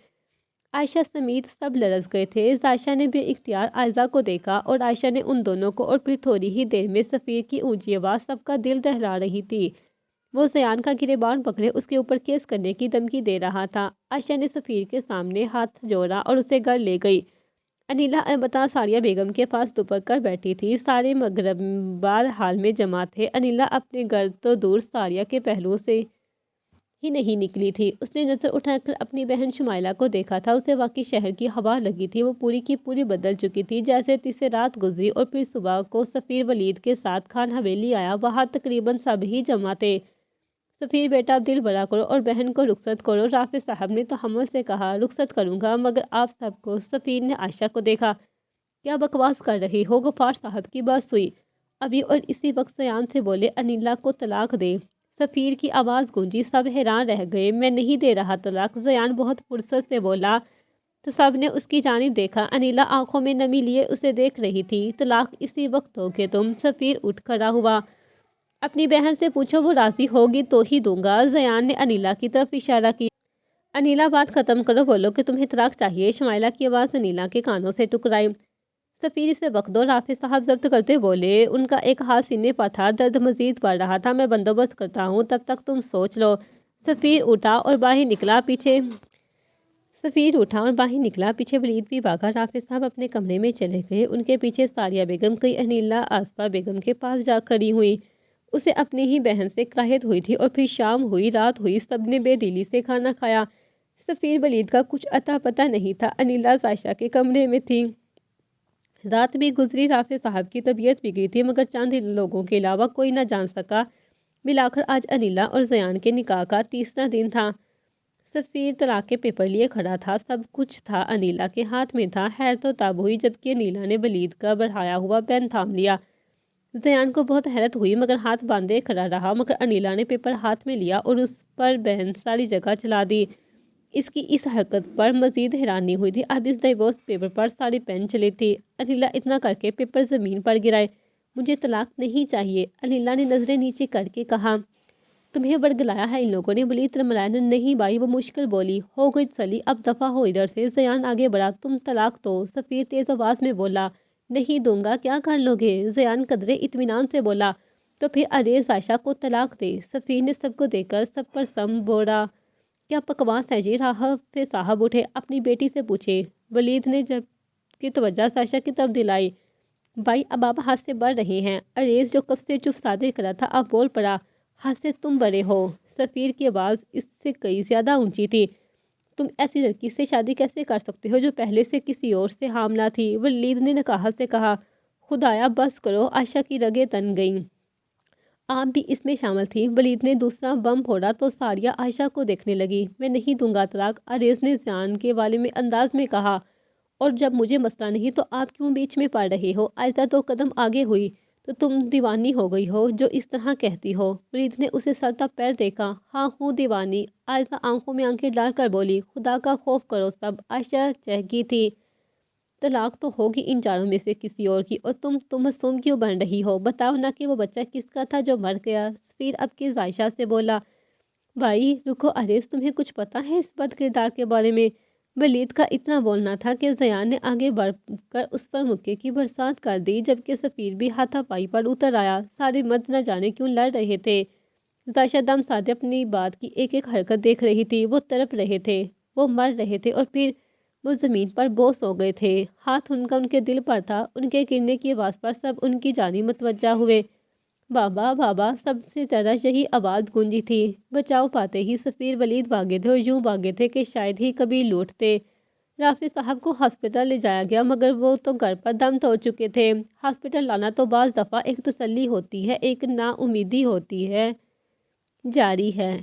عائشہ سمیت سب لرز گئے تھے۔ زائشہ نے بے اختیار عائزہ کو دیکھا اور عائشہ نے ان دونوں کو، اور پھر تھوڑی ہی دیر میں سفیر کی اونچی آواز سب کا دل دہلا رہی تھی۔ وہ زیان کا گریبان پکڑے اس کے اوپر کیس کرنے کی دھمکی دے رہا تھا۔ عائشہ نے سفیر کے سامنے ہاتھ جوڑا اور اسے گھر لے گئی۔ انیلا البتہ ساریہ بیگم کے پاس دبک کر بیٹھی تھی۔ سارے مغربال حال میں جمع تھے۔ انیلا اپنے گھر تو دور ساریہ کے پہلو سے ہی نہیں نکلی تھی۔ اس نے نظر اٹھا کر اپنی بہن شمائلہ کو دیکھا تھا۔ اسے واقعی شہر کی ہوا لگی تھی۔ وہ پوری کی پوری بدل چکی تھی، جیسے تیسرے رات گزری اور پھر صبح کو سفیر ولید کے ساتھ خان حویلی آیا۔ وہاں تقریباً سب ہی جمع تھے۔ سفیر بیٹا دل بڑا کرو اور بہن کو رخصت کرو، رافع صاحب نے تحمل سے کہا۔ رخصت کروں گا مگر آپ سب کو۔ سفیر نے عائشہ کو دیکھا۔ کیا بکواس کر رہی ہو؟ غفار صاحب کی بات ہوئی ابھی اور اسی وقت زیان سے بولے انیلا کو طلاق دے۔ سفیر کی آواز گونجی، سب حیران رہ گئے۔ میں نہیں دے رہا طلاق، زیان بہت فرصت سے بولا تو سب نے اس کی جانب دیکھا۔ انیلا آنکھوں میں نمی لیے اسے دیکھ رہی تھی۔ طلاق اسی وقت دو گے تم؟ سفیر اٹھ کھڑا ہوا۔ اپنی بہن سے پوچھو، وہ راضی ہوگی تو ہی دوں گا۔ زیان نے انیلا کی طرف اشارہ کیا۔ انیلا بات ختم کرو، بولو کہ تمہیں طلاق چاہیے۔ شمائلہ کی آواز انیلا کے کانوں سے ٹکرائی۔ سفیر اسے وقت دو، رافع صاحب ضبط کرتے بولے۔ ان کا ایک ہاتھ سینے پر تھا، درد مزید بڑھ رہا تھا۔ میں بندوبست کرتا ہوں، تب تک تم سوچ لو۔ سفیر اٹھا اور باہر نکلا۔ پیچھے ولید بھی بھاگا۔ رافع صاحب اپنے کمرے میں چلے گئے۔ ان کے پیچھے ساریہ بیگم گئی۔ انیلا آصفہ بیگم کے پاس جا کھڑی ہوئی۔ اسے اپنی ہی بہن سے کراہیت ہوئی تھی، اور پھر شام ہوئی، رات ہوئی، سب نے بے دلی سے کھانا کھایا۔ سفیر ولید کا کچھ اتا پتہ نہیں تھا۔ انیلا زائشہ کے کمرے میں تھی۔ رات بھی گزری۔ رافع صاحب کی طبیعت بگڑی تھی مگر چند لوگوں کے علاوہ کوئی نہ جان سکا۔ ملا کر آج انیلا اور زیان کے نکاح کا تیسرا دن تھا۔ سفیر طلاق کے پیپر لیے کھڑا تھا۔ سب کچھ تھا انیلا کے ہاتھ میں تھا۔ حیرت و تاب ہوئی جبکہ انیلا نے ولید کا بڑھایا ہوا پین تھام لیا۔ زیان کو بہت حیرت ہوئی مگر ہاتھ باندھے کھڑا رہا۔ مگر انیلا نے پیپر ہاتھ میں لیا اور اس پر بہن ساری جگہ چلا دی۔ اس کی اس حرکت پر مزید حیرانی ہوئی تھی۔ اب اس ڈیورس پیپر پر ساری پین چلی تھی۔ انیلا اتنا کر کے پیپر زمین پر گرائے۔ مجھے طلاق نہیں چاہیے، انیلا نے نظریں نیچے کر کے کہا۔ تمہیں ورگلایا ہے ان لوگوں نے؟ ولید ترملایا۔ نہیں بھائی، وہ مشکل بولی۔ ہو گئی تسلی، اب دفع ہو ادھر سے۔ زیان آگے بڑھا۔ تم طلاق دو، سفیر تیز آواز میں بولا۔ نہیں دوں گا، کیا کر لو گے؟ زیان قدرے اطمینان سے بولا۔ تو پھر عریض عائشہ کو طلاق دے۔ سفیر نے سب کو دیکھ کر سب پر سم بوڑا۔ کیا بکواس ہے یہ؟ رافع صاحب اٹھے، اپنی بیٹی سے پوچھے۔ ولید نے جب کی توجہ عائشہ کی طرف دلائی۔ بھائی اب آپ حد سے بڑھ رہے ہیں۔ عریض جو کب سے چپ سادے کھڑا تھا اب بول پڑا۔ حد سے تم بڑے ہو۔ سفیر کی آواز اس سے کئی زیادہ اونچی تھی۔ تم ایسی لڑکی سے شادی کیسے کر سکتے ہو جو پہلے سے کسی اور سے حاملہ تھی؟ ولید نے نکاہت سے کہا۔ خدایا بس کرو، عائشہ کی رگیں تن گئیں۔ آپ بھی اس میں شامل تھی۔ ولید نے دوسرا بم پھوڑا تو ساریہ عائشہ کو دیکھنے لگی۔ میں نہیں دوں گا طلاق، عریض نے زیان کے والے میں انداز میں کہا۔ اور جب مجھے مسئلہ نہیں تو آپ کیوں بیچ میں پڑ رہے ہو؟ عائشہ 2 قدم آگے ہوئی۔ تو تم دیوانی ہو گئی ہو جو اس طرح کہتی ہو؟ ولید نے اسے سر تا پیر دیکھا۔ ہاں ہوں دیوانی، عائشہ آنکھوں میں آنکھیں ڈال کر بولی۔ خدا کا خوف کرو سب، عائشہ چہکی تھی۔ طلاق تو ہوگی ان چاروں میں سے کسی اور کی، اور تم معصوم کیوں بن رہی ہو؟ بتاؤ نہ کہ وہ بچہ کس کا تھا جو مر گیا؟ سفیر اب کی عائشہ سے بولا۔ بھائی رکو عریض، تمہیں کچھ پتہ ہے اس بد کردار کے بارے میں؟ ولید کا اتنا بولنا تھا کہ زیان نے آگے بڑھ کر اس پر مکے کی برسات کر دی، جبکہ سفیر بھی ہاتھا پائی پر اتر آیا۔ سارے مرد نہ جانے کیوں لڑ رہے تھے۔ عائشہ دم سادے اپنی بات کی ایک ایک حرکت دیکھ رہی تھی۔ وہ تڑپ رہے تھے، وہ مر رہے تھے، اور پھر وہ زمین پر بوس ہو گئے تھے۔ ہاتھ ان کا ان کے دل پر تھا۔ ان کے گرنے کی آواز پر سب ان کی جانب متوجہ ہوئے۔ بابا بابا، سب سے زیادہ یہی آواز گونجی تھی۔ بچاؤ پاتے ہی سفیر ولید بھاگے تھے، اور یوں بھاگے تھے کہ شاید ہی کبھی لوٹتے۔ رافع صاحب کو ہسپتال لے جایا گیا مگر وہ تو گھر پر دم توڑ چکے تھے۔ ہسپتال لانا تو بعض دفعہ ایک تسلی ہوتی ہے، ایک نا امیدی ہوتی ہے۔ جاری ہے۔